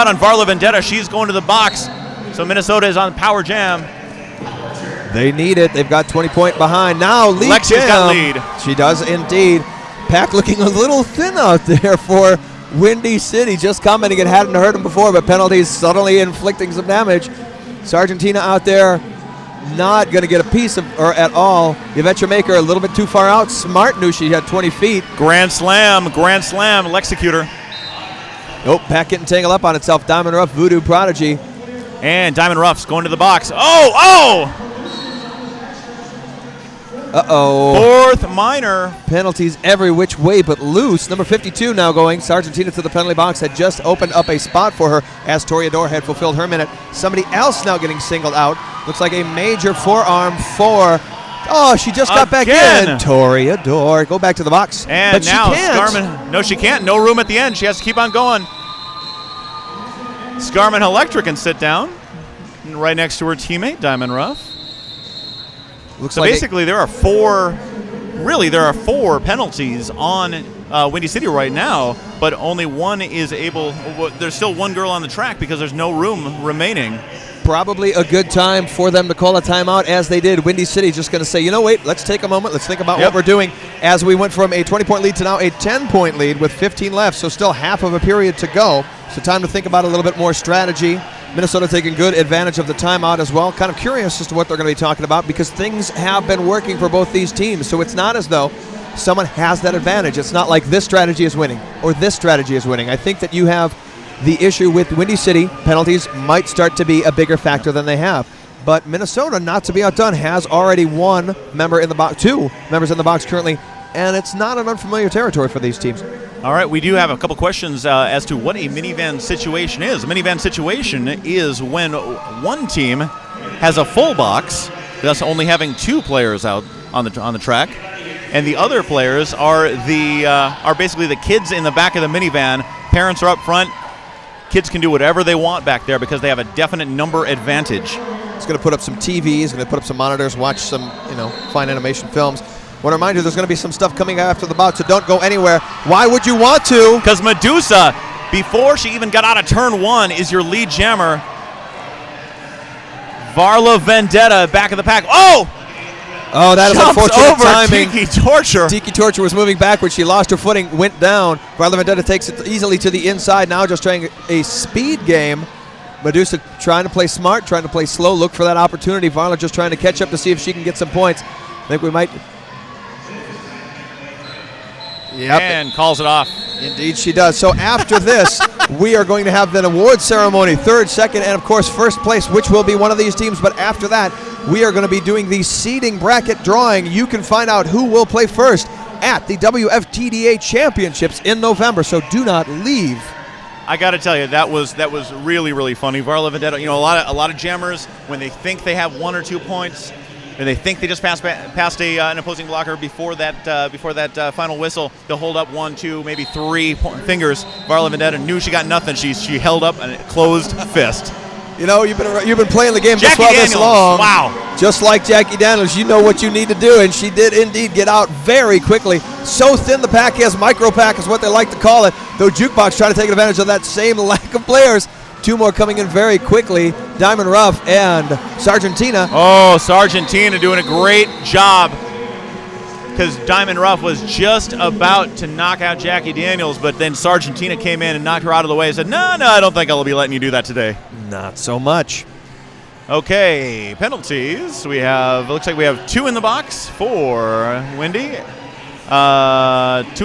on Varla Vendetta. She's going to the box. So Minnesota is on power jam. They need it. They've got 20-point behind. Now lead Lexi's jam. got lead. She does indeed. Pack looking a little thin out there for Windy City. Just commenting it hadn't hurt them before, but penalties suddenly inflicting some damage. Sargentina out there not going to get a piece of her at all. Yvette Your Maker a little bit too far out. Smart knew she had 20 feet. Grand slam, Lexicator. Nope, pack getting tangled up on itself. Diamond Rough, Voodoo Prodigy. And Diamond Rough's going to the box. Oh! Uh-oh. Fourth minor. Penalties every which way but loose. Number 52 now going. Sargentina to the penalty box. Had just opened up a spot for her as Toreador had fulfilled her minute. Somebody else now getting singled out. Looks like a major forearm for... Oh, she just got back in. Toreador. Go back to the box. And but now she can't. Scarman. No, she can't. No room at the end. She has to keep on going. Scarman Electra can sit down. Right next to her teammate, Diamond Rough. Looks so like basically there are four penalties on Windy City right now. but only one is able. There's still one girl on the track because there's no room remaining. Probably a good time for them to call a timeout, as they did. Windy City just going to say, wait, let's take a moment. Let's think about what we're doing, as we went from a 20-point lead to now a 10-point lead with 15 left, so still half of a period to go. So time to think about a little bit more strategy. Minnesota taking good advantage of the timeout as well. Kind of curious as to what they're going to be talking about, because things have been working for both these teams. So it's not as though someone has that advantage. It's not like this strategy is winning or this strategy is winning. I think that you have the issue with Windy City. Penalties might start to be a bigger factor than they have. But Minnesota, not to be outdone, has already one member in the box, two members in the box currently, and it's not an unfamiliar territory for these teams. All right, we do have a couple questions as to what a minivan situation is. A minivan situation is when one team has a full box, thus only having two players out on the track, and the other players are basically the kids in the back of the minivan. Parents are up front. Kids can do whatever they want back there because they have a definite number advantage. It's going to put up some TVs, going to put up some monitors, watch some fine animation films. I want to remind you, there's going to be some stuff coming after the bout, so don't go anywhere. Why would you want to? Because Medusa, before she even got out of turn one, is your lead jammer. Varla Vendetta back of the pack. Oh, that is unfortunate over timing. Tiki Torture. Tiki Torture was moving backwards. She lost her footing, went down. Varla Vendetta takes it easily to the inside. Now just trying a speed game. Medusa trying to play smart, trying to play slow, look for that opportunity. Varla just trying to catch up to see if she can get some points. I think we might. Yep. And calls it off. Indeed she does. So after this, we are going to have an award ceremony, third, second, and of course first place, which will be one of these teams. But after that, we are going to be doing the seeding bracket drawing. You can find out who will play first at the WFTDA Championships in November, so do not leave. I got to tell you, that was really, really funny. Varla Vendetta, a lot of jammers, when they think they have 1 or 2 points, and they think they just passed an opposing blocker before that final whistle, they'll hold up 1, 2, maybe 3 fingers. Varla Vendetta knew she got nothing. She held up a closed fist. You've been playing the game this long. Wow. Just like Jackie Daniels, you know what you need to do, and she did indeed get out very quickly. So thin the pack is, micro pack is what they like to call it. Though Jukebox trying to take advantage of that same lack of players. 2 more coming in very quickly, Diamond Ruff and Sargentina. Oh, Sargentina doing a great job, because Diamond Ruff was just about to knock out Jackie Daniels, but then Sargentina came in and knocked her out of the way and said, no, I don't think I'll be letting you do that today. Not so much. Okay, penalties. Looks like we have 2 in the box for Windy. 2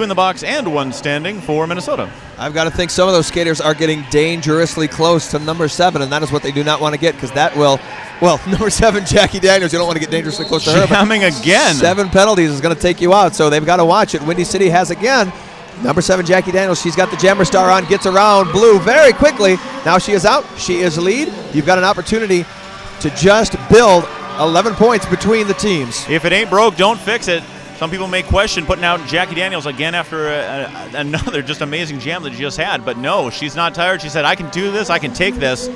in the box and 1 standing for Minnesota. I've got to think some of those skaters are getting dangerously close to number 7, and that is what they do not want to get, because that will, number 7, Jackie Daniels, you don't want to get dangerously close to her. Jamming again. 7 penalties is going to take you out, so they've got to watch it. Windy City has again. Number 7, Jackie Daniels, she's got the jammer star on, gets around blue very quickly. Now she is out. She is lead. You've got an opportunity to just build 11 points between the teams. If it ain't broke, don't fix it. Some people may question putting out Jackie Daniels again after another just amazing jam that she just had. But no, she's not tired. She said, I can do this. I can take this.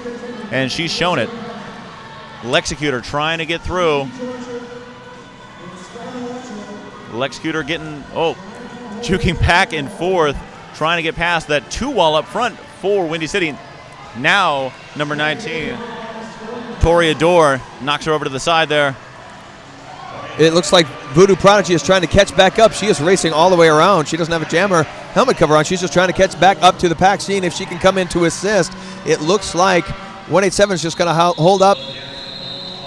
And she's shown it. Lexicutor trying to get through. Lexicutor juking back and forth, trying to get past that 2-wall up front for Windy City. Now, number 19, Toreador knocks her over to the side there. It looks like Voodoo Prodigy is trying to catch back up. She is racing all the way around. She doesn't have a jammer helmet cover on. She's just trying to catch back up to the pack, seeing if she can come in to assist. It looks like 187 is just going to hold up.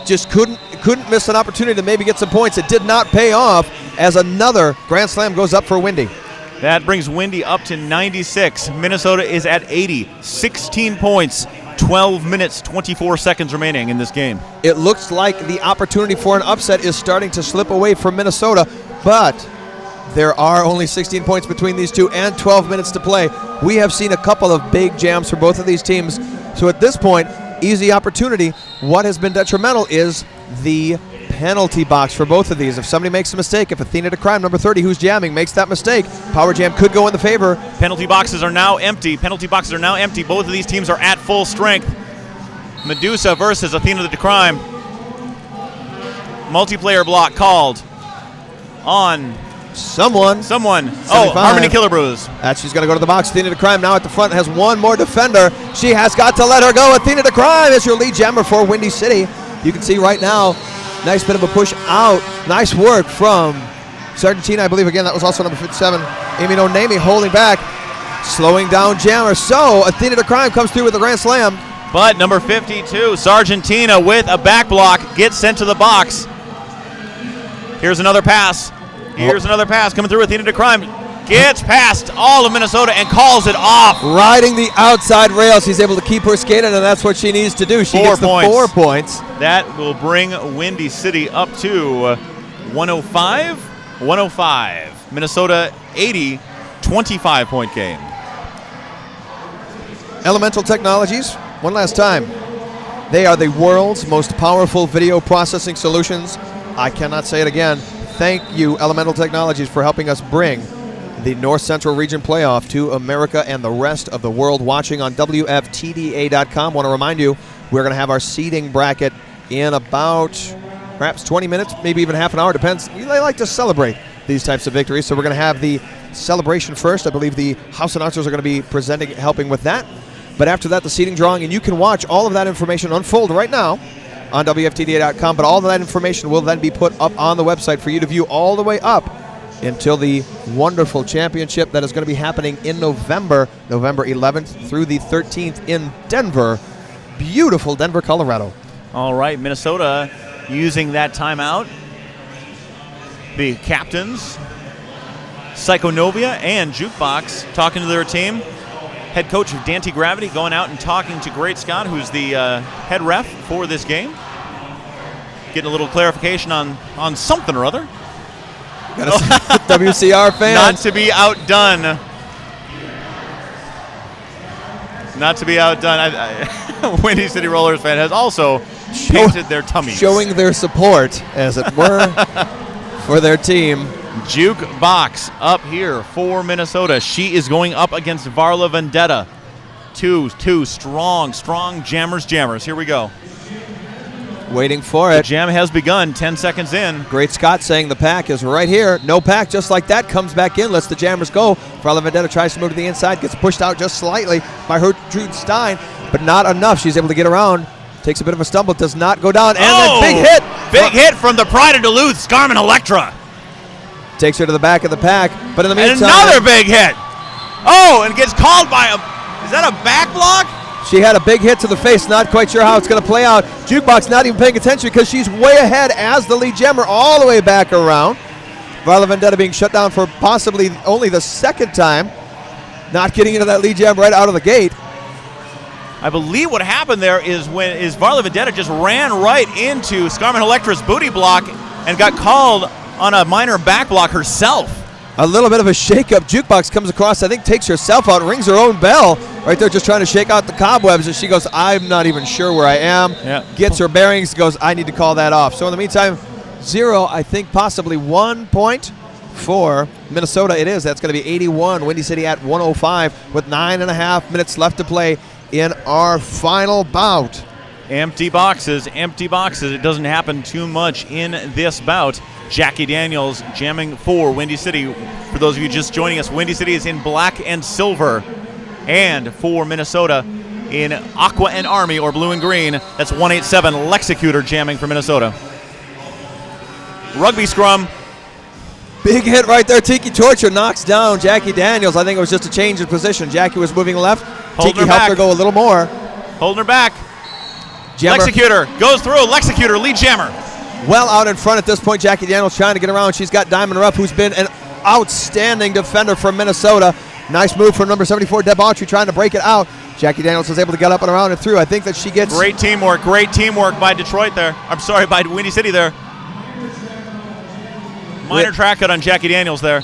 Just couldn't miss an opportunity to maybe get some points. It did not pay off as another Grand Slam goes up for Windy. That brings Windy up to 96. Minnesota is at 80. 16 points. 12 minutes, 24 seconds remaining in this game. It looks like the opportunity for an upset is starting to slip away from Minnesota, but there are only 16 points between these two and 12 minutes to play. We have seen a couple of big jams for both of these teams, so at this point, easy opportunity. What has been detrimental is the penalty box for both of these. If somebody makes a mistake, if Athena to Crime, number 30, who's jamming, makes that mistake, Power Jam could go in the favor. Penalty boxes are now empty. Both of these teams are at full strength. Medusa versus Athena to Crime. Multiplayer block called on Someone. 75. Harmony Killer Brews. She's going to go to the box. Athena to Crime now at the front has one more defender. She has got to let her go. Athena to Crime is your lead jammer for Windy City. You can see right now, nice bit of a push out. Nice work from Sargentina, I believe. Again, that was also number 57. Amy Nonami holding back, slowing down jammer. So Athena to Crime comes through with the grand slam. But number 52, Sargentina with a back block, gets sent to the box. Here's another pass. Another pass coming through. Athena to Crime gets past all of Minnesota and calls it off. Riding the outside rail. She's able to keep her skating, and that's what she needs to do. She gets the 4 points. That will bring Windy City up to 105. 105. Minnesota 80, 25-point game. Elemental Technologies, one last time. They are the world's most powerful video processing solutions. I cannot say it again. Thank you, Elemental Technologies, for helping us bring the North Central Region Playoff to America and the rest of the world watching on WFTDA.com. Want to remind you, we're going to have our seeding bracket in about perhaps 20 minutes, maybe even half an hour, depends. We like to celebrate these types of victories, so we're going to have the celebration first. I believe the house announcers are going to be presenting, helping with that. But after that, the seeding drawing, and you can watch all of that information unfold right now on WFTDA.com, but all of that information will then be put up on the website for you to view all the way up until the wonderful championship that is going to be happening in November 11th through the 13th in Denver. Beautiful Denver, Colorado. All right, Minnesota using that timeout. The captains, Psychonovia and Jukebox, talking to their team. Head coach of Dante Gravity going out and talking to Great Scott, who's the head ref for this game. Getting a little clarification on something or other. WCR fans. Not to be outdone. Not to be outdone. Windy City Rollers fan has also painted their tummies. Showing their support, as it were, for their team. Jukebox up here for Minnesota. She is going up against Varla Vendetta. Two strong jammers. Here we go. Waiting for it. The jam has begun, 10 seconds in. Great Scott saying the pack is right here. No pack, just like that, comes back in, lets the jammers go. Varla Vendetta tries to move to the inside, gets pushed out just slightly by Gertrude Stein, but not enough. She's able to get around. Takes a bit of a stumble, does not go down, and then big hit. Big hit from the Pride of Duluth, Scarman Electra. Takes her to the back of the pack, but in the meantime... And another big hit. Oh, and gets called by is that a back block? She had a big hit to the face, not quite sure how it's going to play out. Jukebox not even paying attention because she's way ahead as the lead jammer all the way back around. Varla Vendetta being shut down for possibly only the second time, not getting into that lead jam right out of the gate. I believe what happened there is Varla Vendetta just ran right into Scarman Electra's booty block and got called on a minor back block herself. A little bit of a shake-up. Jukebox comes across, I think takes herself out, rings her own bell. Right there just trying to shake out the cobwebs, and she goes, I'm not even sure where I am. Yeah. Gets her bearings, goes, I need to call that off. So in the meantime, 0, I think possibly 1 point for Minnesota. It is. That's going to be 81. Windy City at 105 with 9.5 minutes left to play in our final bout. Empty boxes. It doesn't happen too much in this bout. Jackie Daniels jamming for Windy City. For those of you just joining us, Windy City is in black and silver. And for Minnesota in aqua and army, or blue and green, that's 187 Lexicutor jamming for Minnesota. Rugby scrum. Big hit right there. Tiki Torture knocks down Jackie Daniels. I think it was just a change in position. Jackie was moving left. Tiki helped her go a little more. Holding her back. Jammer. Lexicutor goes through. Lexicutor, lead jammer. Well out in front at this point. Jackie Daniels trying to get around. She's got Diamond Rupp, who's been an outstanding defender from Minnesota. Nice move from number 74, Deb Autry, trying to break it out. Jackie Daniels was able to get up and around and through. I think that she gets... Great teamwork by Detroit there. I'm sorry, by Windy City there. Minor track cut on Jackie Daniels there.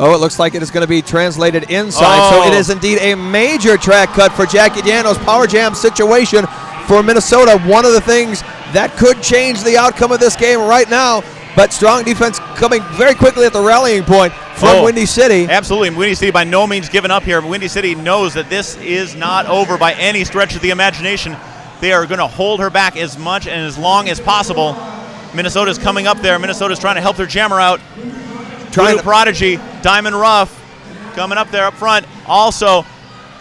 Oh, it looks like it is going to be translated inside. So it is indeed a major track cut for Jackie Daniels. Power jam situation for Minnesota. One of the things that could change the outcome of this game right now. But strong defense coming very quickly at the rallying point from Windy City. Absolutely. Windy City by no means giving up here. Windy City knows that this is not over by any stretch of the imagination. They are going to hold her back as much and as long as possible. Minnesota's coming up there. Minnesota's trying to help their jammer out. Trying Prodigy, Diamond Ruff coming up there up front. Also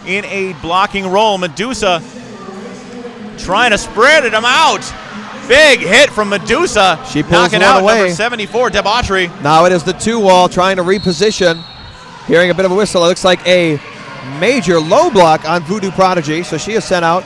in a blocking role, Medusa trying to spread them out. Big hit from Medusa. She pulls knocking one out away. number 74, Debauchery. Now it is the 2-wall trying to reposition. Hearing a bit of a whistle. It looks like a major low block on Voodoo Prodigy, so she is sent out.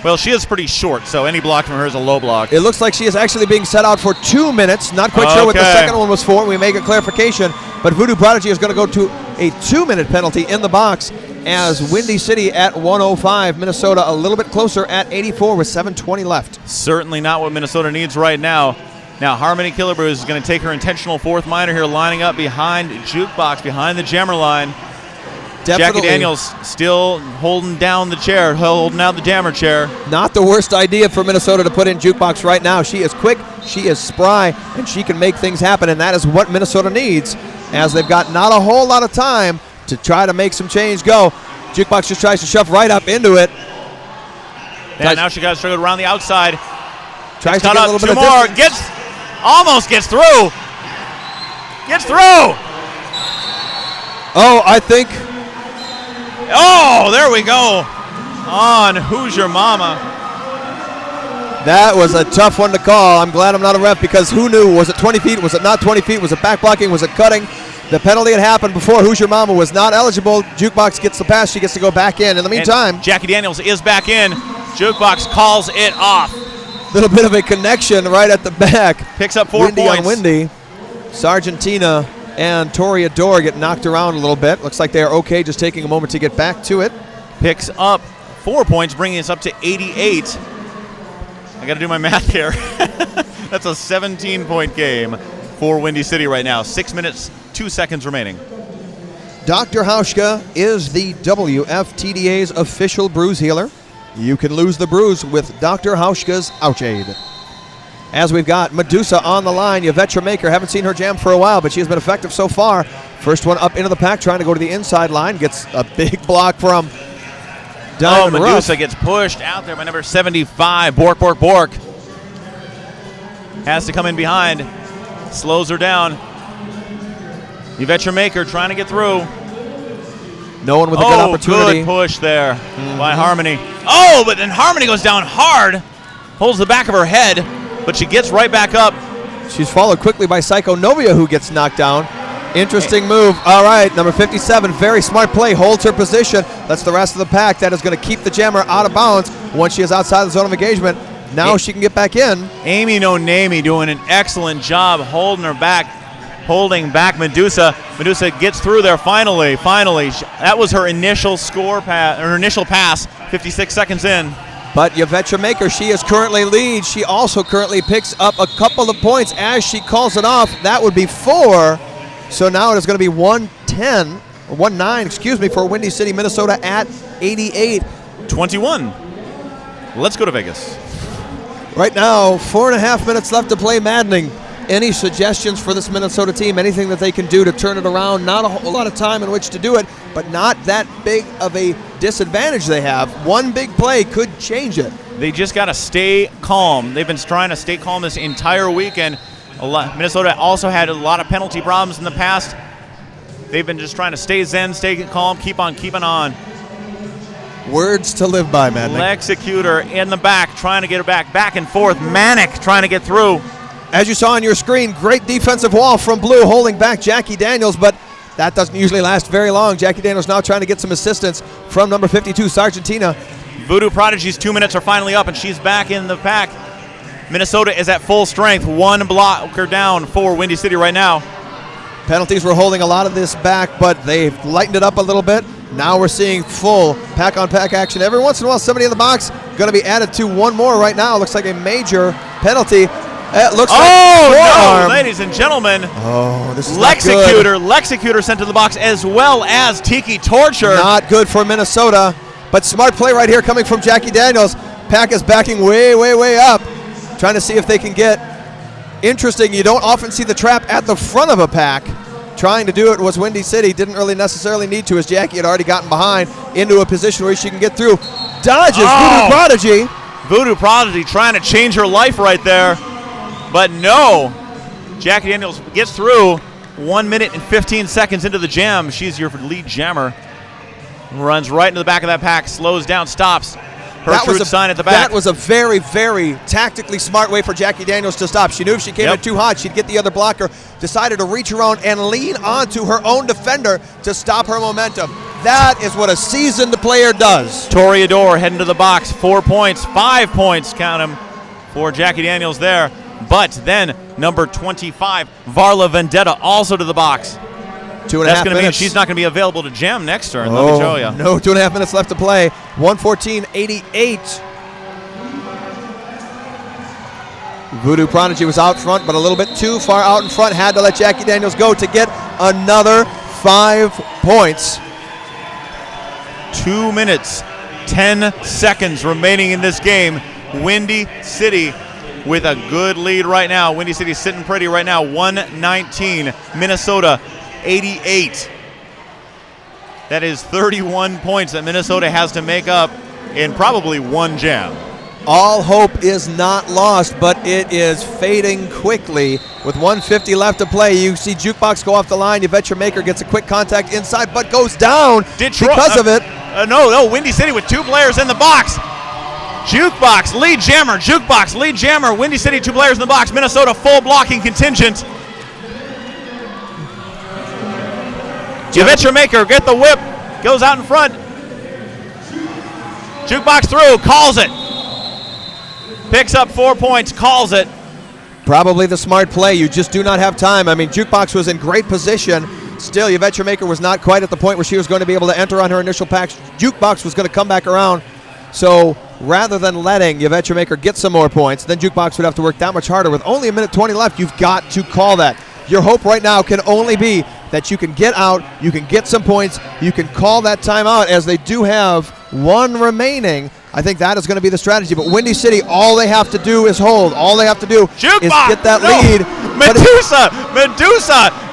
Well, she is pretty short, so any block from her is a low block. It looks like she is actually being set out for 2 minutes. Not quite sure what the second one was for. We may get clarification, but Voodoo Prodigy is going to go to a 2-minute penalty in the box as Windy City at 105. Minnesota a little bit closer at 84 with 7:20 left. Certainly not what Minnesota needs right now. Now, Harmony Killebrew is going to take her intentional fourth minor here, lining up behind Jukebox, behind the jammer line. Definitely. Jackie Daniels still holding down the chair, holding out the jammer chair. Not the worst idea for Minnesota to put in Jukebox right now. She is quick, she is spry, and she can make things happen, and that is what Minnesota needs, as they've got not a whole lot of time to try to make some change go. Jukebox just tries to shove right up into it. Yeah, now she got to struggle around the outside. Tries to get a little bit two of more. distance. Almost gets through. Gets through. Oh, I think. Oh, there we go. On Who's Your Mama? That was a tough one to call. I'm glad I'm not a ref, because who knew? Was it 20 feet? Was it not 20 feet? Was it back blocking? Was it cutting? The penalty had happened before. Who's Your Mama was not eligible. Jukebox gets the pass. She gets to go back in. In the meantime, and Jackie Daniels is back in. Jukebox calls it off. Little bit of a connection right at the back. Picks up 4 Windy points. on Windy. Sargentina and Toreador get knocked around a little bit. Looks like they are okay, just taking a moment to get back to it. Picks up 4 points, bringing us up to 88. I got to do my math here. That's a 17-point game for Windy City right now. 6 minutes, 2 seconds remaining. Dr. Hauschka is the WFTDA's official bruise healer. You can lose the bruise with Dr. Hauschka's Ouch Aid. As we've got Medusa on the line, Yvette Maker. Haven't seen her jam for a while, but she has been effective so far. First one up into the pack, trying to go to the inside line. Gets a big block from Diamond Medusa Ruff. gets pushed out there by number 75, Bork. Has to come in behind. Slows her down. Yvette Maker trying to get through. No one with a good opportunity. Good push there by Harmony. Oh, but then Harmony goes down hard. Holds the back of her head, but she gets right back up. She's followed quickly by Psycho Novia, who gets knocked down. Interesting move. All right, number 57, very smart play. Holds her position. That's the rest of the pack. That is going to keep the jammer out of bounds once she is outside the zone of engagement. Now she can get back in. Amy No Namey doing an excellent job holding her back. Holding back Medusa. Medusa gets through there finally. That was her initial pass, 56 seconds in. But Yvette Maker, she is currently lead. She also currently picks up a couple of points as she calls it off. That would be 4. So now it is going to be 1-9 for Windy City, Minnesota at 88. 21. Let's go to Vegas. Right now, 4.5 minutes left to play. Maddening. Any suggestions for this Minnesota team? Anything that they can do to turn it around? Not a whole lot of time in which to do it, but not that big of a disadvantage they have. One big play could change it. They just got to stay calm. They've been trying to stay calm this entire weekend. Minnesota also had a lot of penalty problems in the past. They've been just trying to stay zen, stay calm, keep on keeping on. Words to live by, man. Executor in the back, trying to get her back and forth. Manic trying to get through. As you saw on your screen, great defensive wall from Blue holding back Jackie Daniels, but that doesn't usually last very long. Jackie Daniels now trying to get some assistance from number 52, Sargentina. Voodoo Prodigy's 2 minutes are finally up, and she's back in the pack. Minnesota is at full strength. One blocker down for Windy City right now. Penalties were holding a lot of this back, but they've lightened it up a little bit. Now we're seeing full pack-on-pack action. Every once in a while, somebody in the box going to be added to one more right now. Looks like a major penalty. It looks like no, ladies and gentlemen. Oh, this is Lexecutor. Lexecutor sent to the box, as well as Tiki Torture. Not good for Minnesota, but smart play right here coming from Jackie Daniels. Pack is backing way up, trying to see if they can get interesting. You don't often see the trap at the front of a pack. Trying to do it was Windy City. Didn't really necessarily need to, as Jackie had already gotten behind into a position where she can get through. Dodges Voodoo Prodigy. Voodoo Prodigy trying to change her life right there. But no, Jackie Daniels gets through 1 minute and 15 seconds into the jam. She's your lead jammer. Runs right into the back of that pack, slows down, stops. Her sign at the back. That was a very, very tactically smart way for Jackie Daniels to stop. She knew if she came in too hot, she'd get the other blocker. Decided to reach around and lean onto her own defender to stop her momentum. That is what a seasoned player does. Toreador heading to the box. 4 points, 5 points, count them, for Jackie Daniels there. But then number 25, Varla Vendetta, also to the box. 2.5 minutes. That's going to mean she's not going to be available to jam next turn, let me show you. No, 2.5 minutes left to play. 1:14.88. Voodoo Prodigy was out front, but a little bit too far out in front. Had to let Jackie Daniels go to get another 5 points. 2 minutes, 10 seconds remaining in this game. Windy City with a good lead right now. Windy City sitting pretty right now, 119. Minnesota, 88. That is 31 points that Minnesota has to make up in probably one jam. All hope is not lost, but it is fading quickly. With 1:50 left to play, you see Jukebox go off the line. Yvette Maker gets a quick contact inside, but goes down because of it. No, Windy City with 2 players in the box. Jukebox, lead jammer. Jukebox, lead jammer. Windy City, 2 players in the box. Minnesota, full blocking contingent. Yvette Maker, get the whip. Goes out in front. Jukebox through, calls it. Picks up 4 points, calls it. Probably the smart play. You just do not have time. I mean, Jukebox was in great position. Still, Yvette Maker was not quite at the point where she was going to be able to enter on her initial packs. Jukebox was going to come back around. So rather than letting Yvette Maker get some more points, then Jukebox would have to work that much harder. With only 1:20 left, you've got to call that. Your hope right now can only be that you can get out, you can get some points, you can call that timeout, as they do have 1 remaining. I think that is going to be the strategy. But Windy City, all they have to do is hold. All they have to do is get that lead. Medusa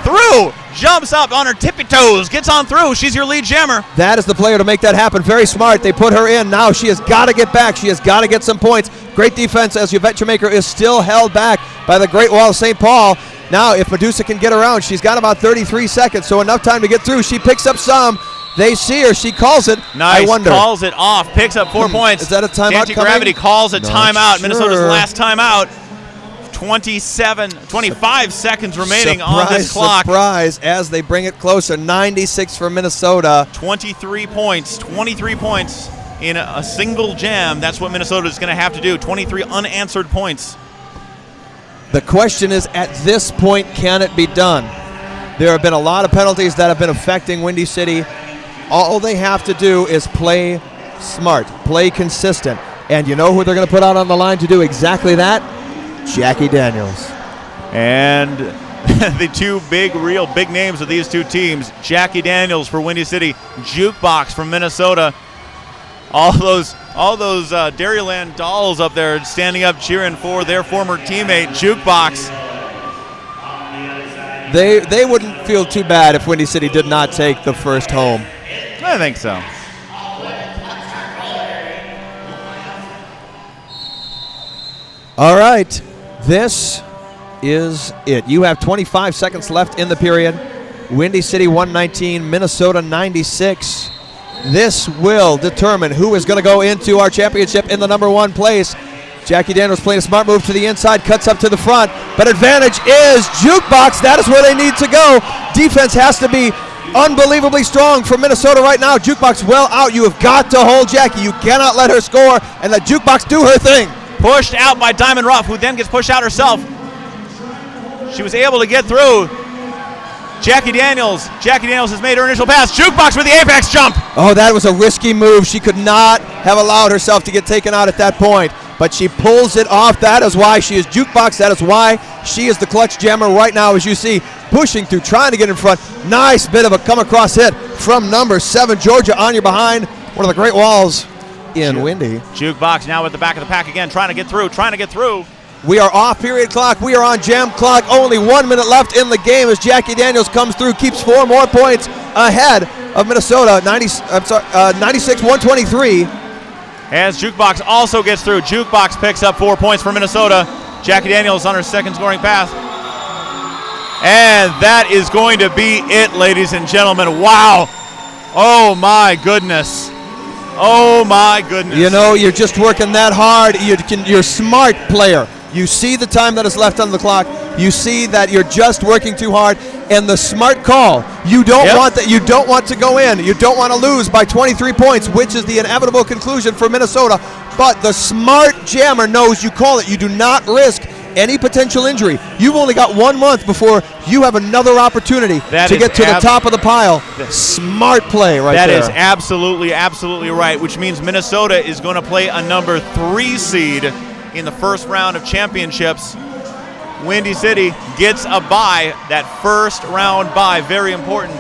through. Jumps up on her tippy toes, gets on through. She's your lead jammer. That is the player to make that happen. Very smart. They put her in. Now she has got to get back. She has got to get some points. Great defense as Yvette Maker is still held back by the Great Wall of St. Paul. Now, if Medusa can get around, she's got about 33 seconds, so enough time to get through. She picks up some. They see her. She calls it. Nice. I wonder. Calls it off. Picks up 4 points. Is that a timeout Anti-gravity coming? calls a timeout. Sure. Minnesota's last timeout. 25 seconds remaining on this clock. Surprise, as they bring it closer. 96 for Minnesota. 23 points in a single jam. That's what Minnesota is going to have to do. 23 unanswered points. The question is, at this point, can it be done? There have been a lot of penalties that have been affecting Windy City. All they have to do is play smart, play consistent. And you know who they're going to put out on the line to do exactly that? Jackie Daniels. And the 2 real big names of these 2 teams, Jackie Daniels for Windy City, Jukebox from Minnesota. All those Dairyland dolls up there standing up cheering for their former teammate, Jukebox. They wouldn't feel too bad if Windy City did not take the first home. I think so. All right, this is it. You have 25 seconds left in the period. Windy City 119, Minnesota 96. This will determine who is going to go into our championship in the number 1 place. Jackie Daniels playing a smart move to the inside, cuts up to the front, but advantage is Jukebox. That is where they need to go. Defense has to be unbelievably strong for Minnesota right now. Jukebox well out. You have got to hold Jackie. You cannot let her score and let Jukebox do her thing. Pushed out by Diamond Ruff, who then gets pushed out herself. She was able to get through. Jackie Daniels has made her initial pass. Jukebox with the apex jump. Oh, that was a risky move. She could not have allowed herself to get taken out at that point, but she pulls it off. That is why she is Jukebox. That is why she is the clutch jammer right now, as you see, pushing through, trying to get in front. Nice bit of a come-across hit from number 7, Georgia, on your behind. One of the great walls in Windy. Jukebox now at the back of the pack again, trying to get through. We are off period clock. We are on jam clock. Only 1 minute left in the game as Jackie Daniels comes through, keeps 4 more points ahead of Minnesota. 96-123. As Jukebox also gets through. Jukebox picks up 4 points for Minnesota. Jackie Daniels on her second scoring pass. And that is going to be it, ladies and gentlemen. Wow. Oh, my goodness. Oh, my goodness. You know, you're just working that hard. You're a smart player. You see the time that is left on the clock. You see that you're just working too hard. And the smart call, you don't want that. You don't want to go in. You don't want to lose by 23 points, which is the inevitable conclusion for Minnesota. But the smart jammer knows you call it. You do not risk any potential injury. You've only got 1 month before you have another opportunity to get to the top of the pile. Smart play right there. That is absolutely, absolutely right, which means Minnesota is going to play a number 3 seed in the first round of championships. Windy City gets a bye, that first round bye, very important.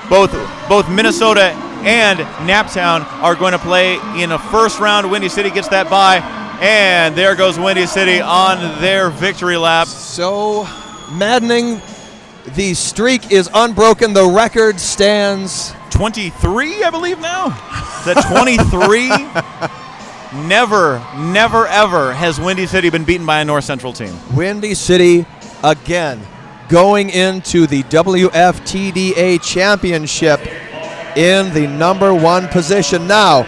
Both Minnesota and Naptown are going to play in the first round. Windy City gets that bye, and there goes Windy City on their victory lap. So maddening. The streak is unbroken. The record stands 23, I believe now. Is that 23? Never, ever has Windy City been beaten by a North Central team. Windy City again going into the WFTDA championship in the number 1 position. Now,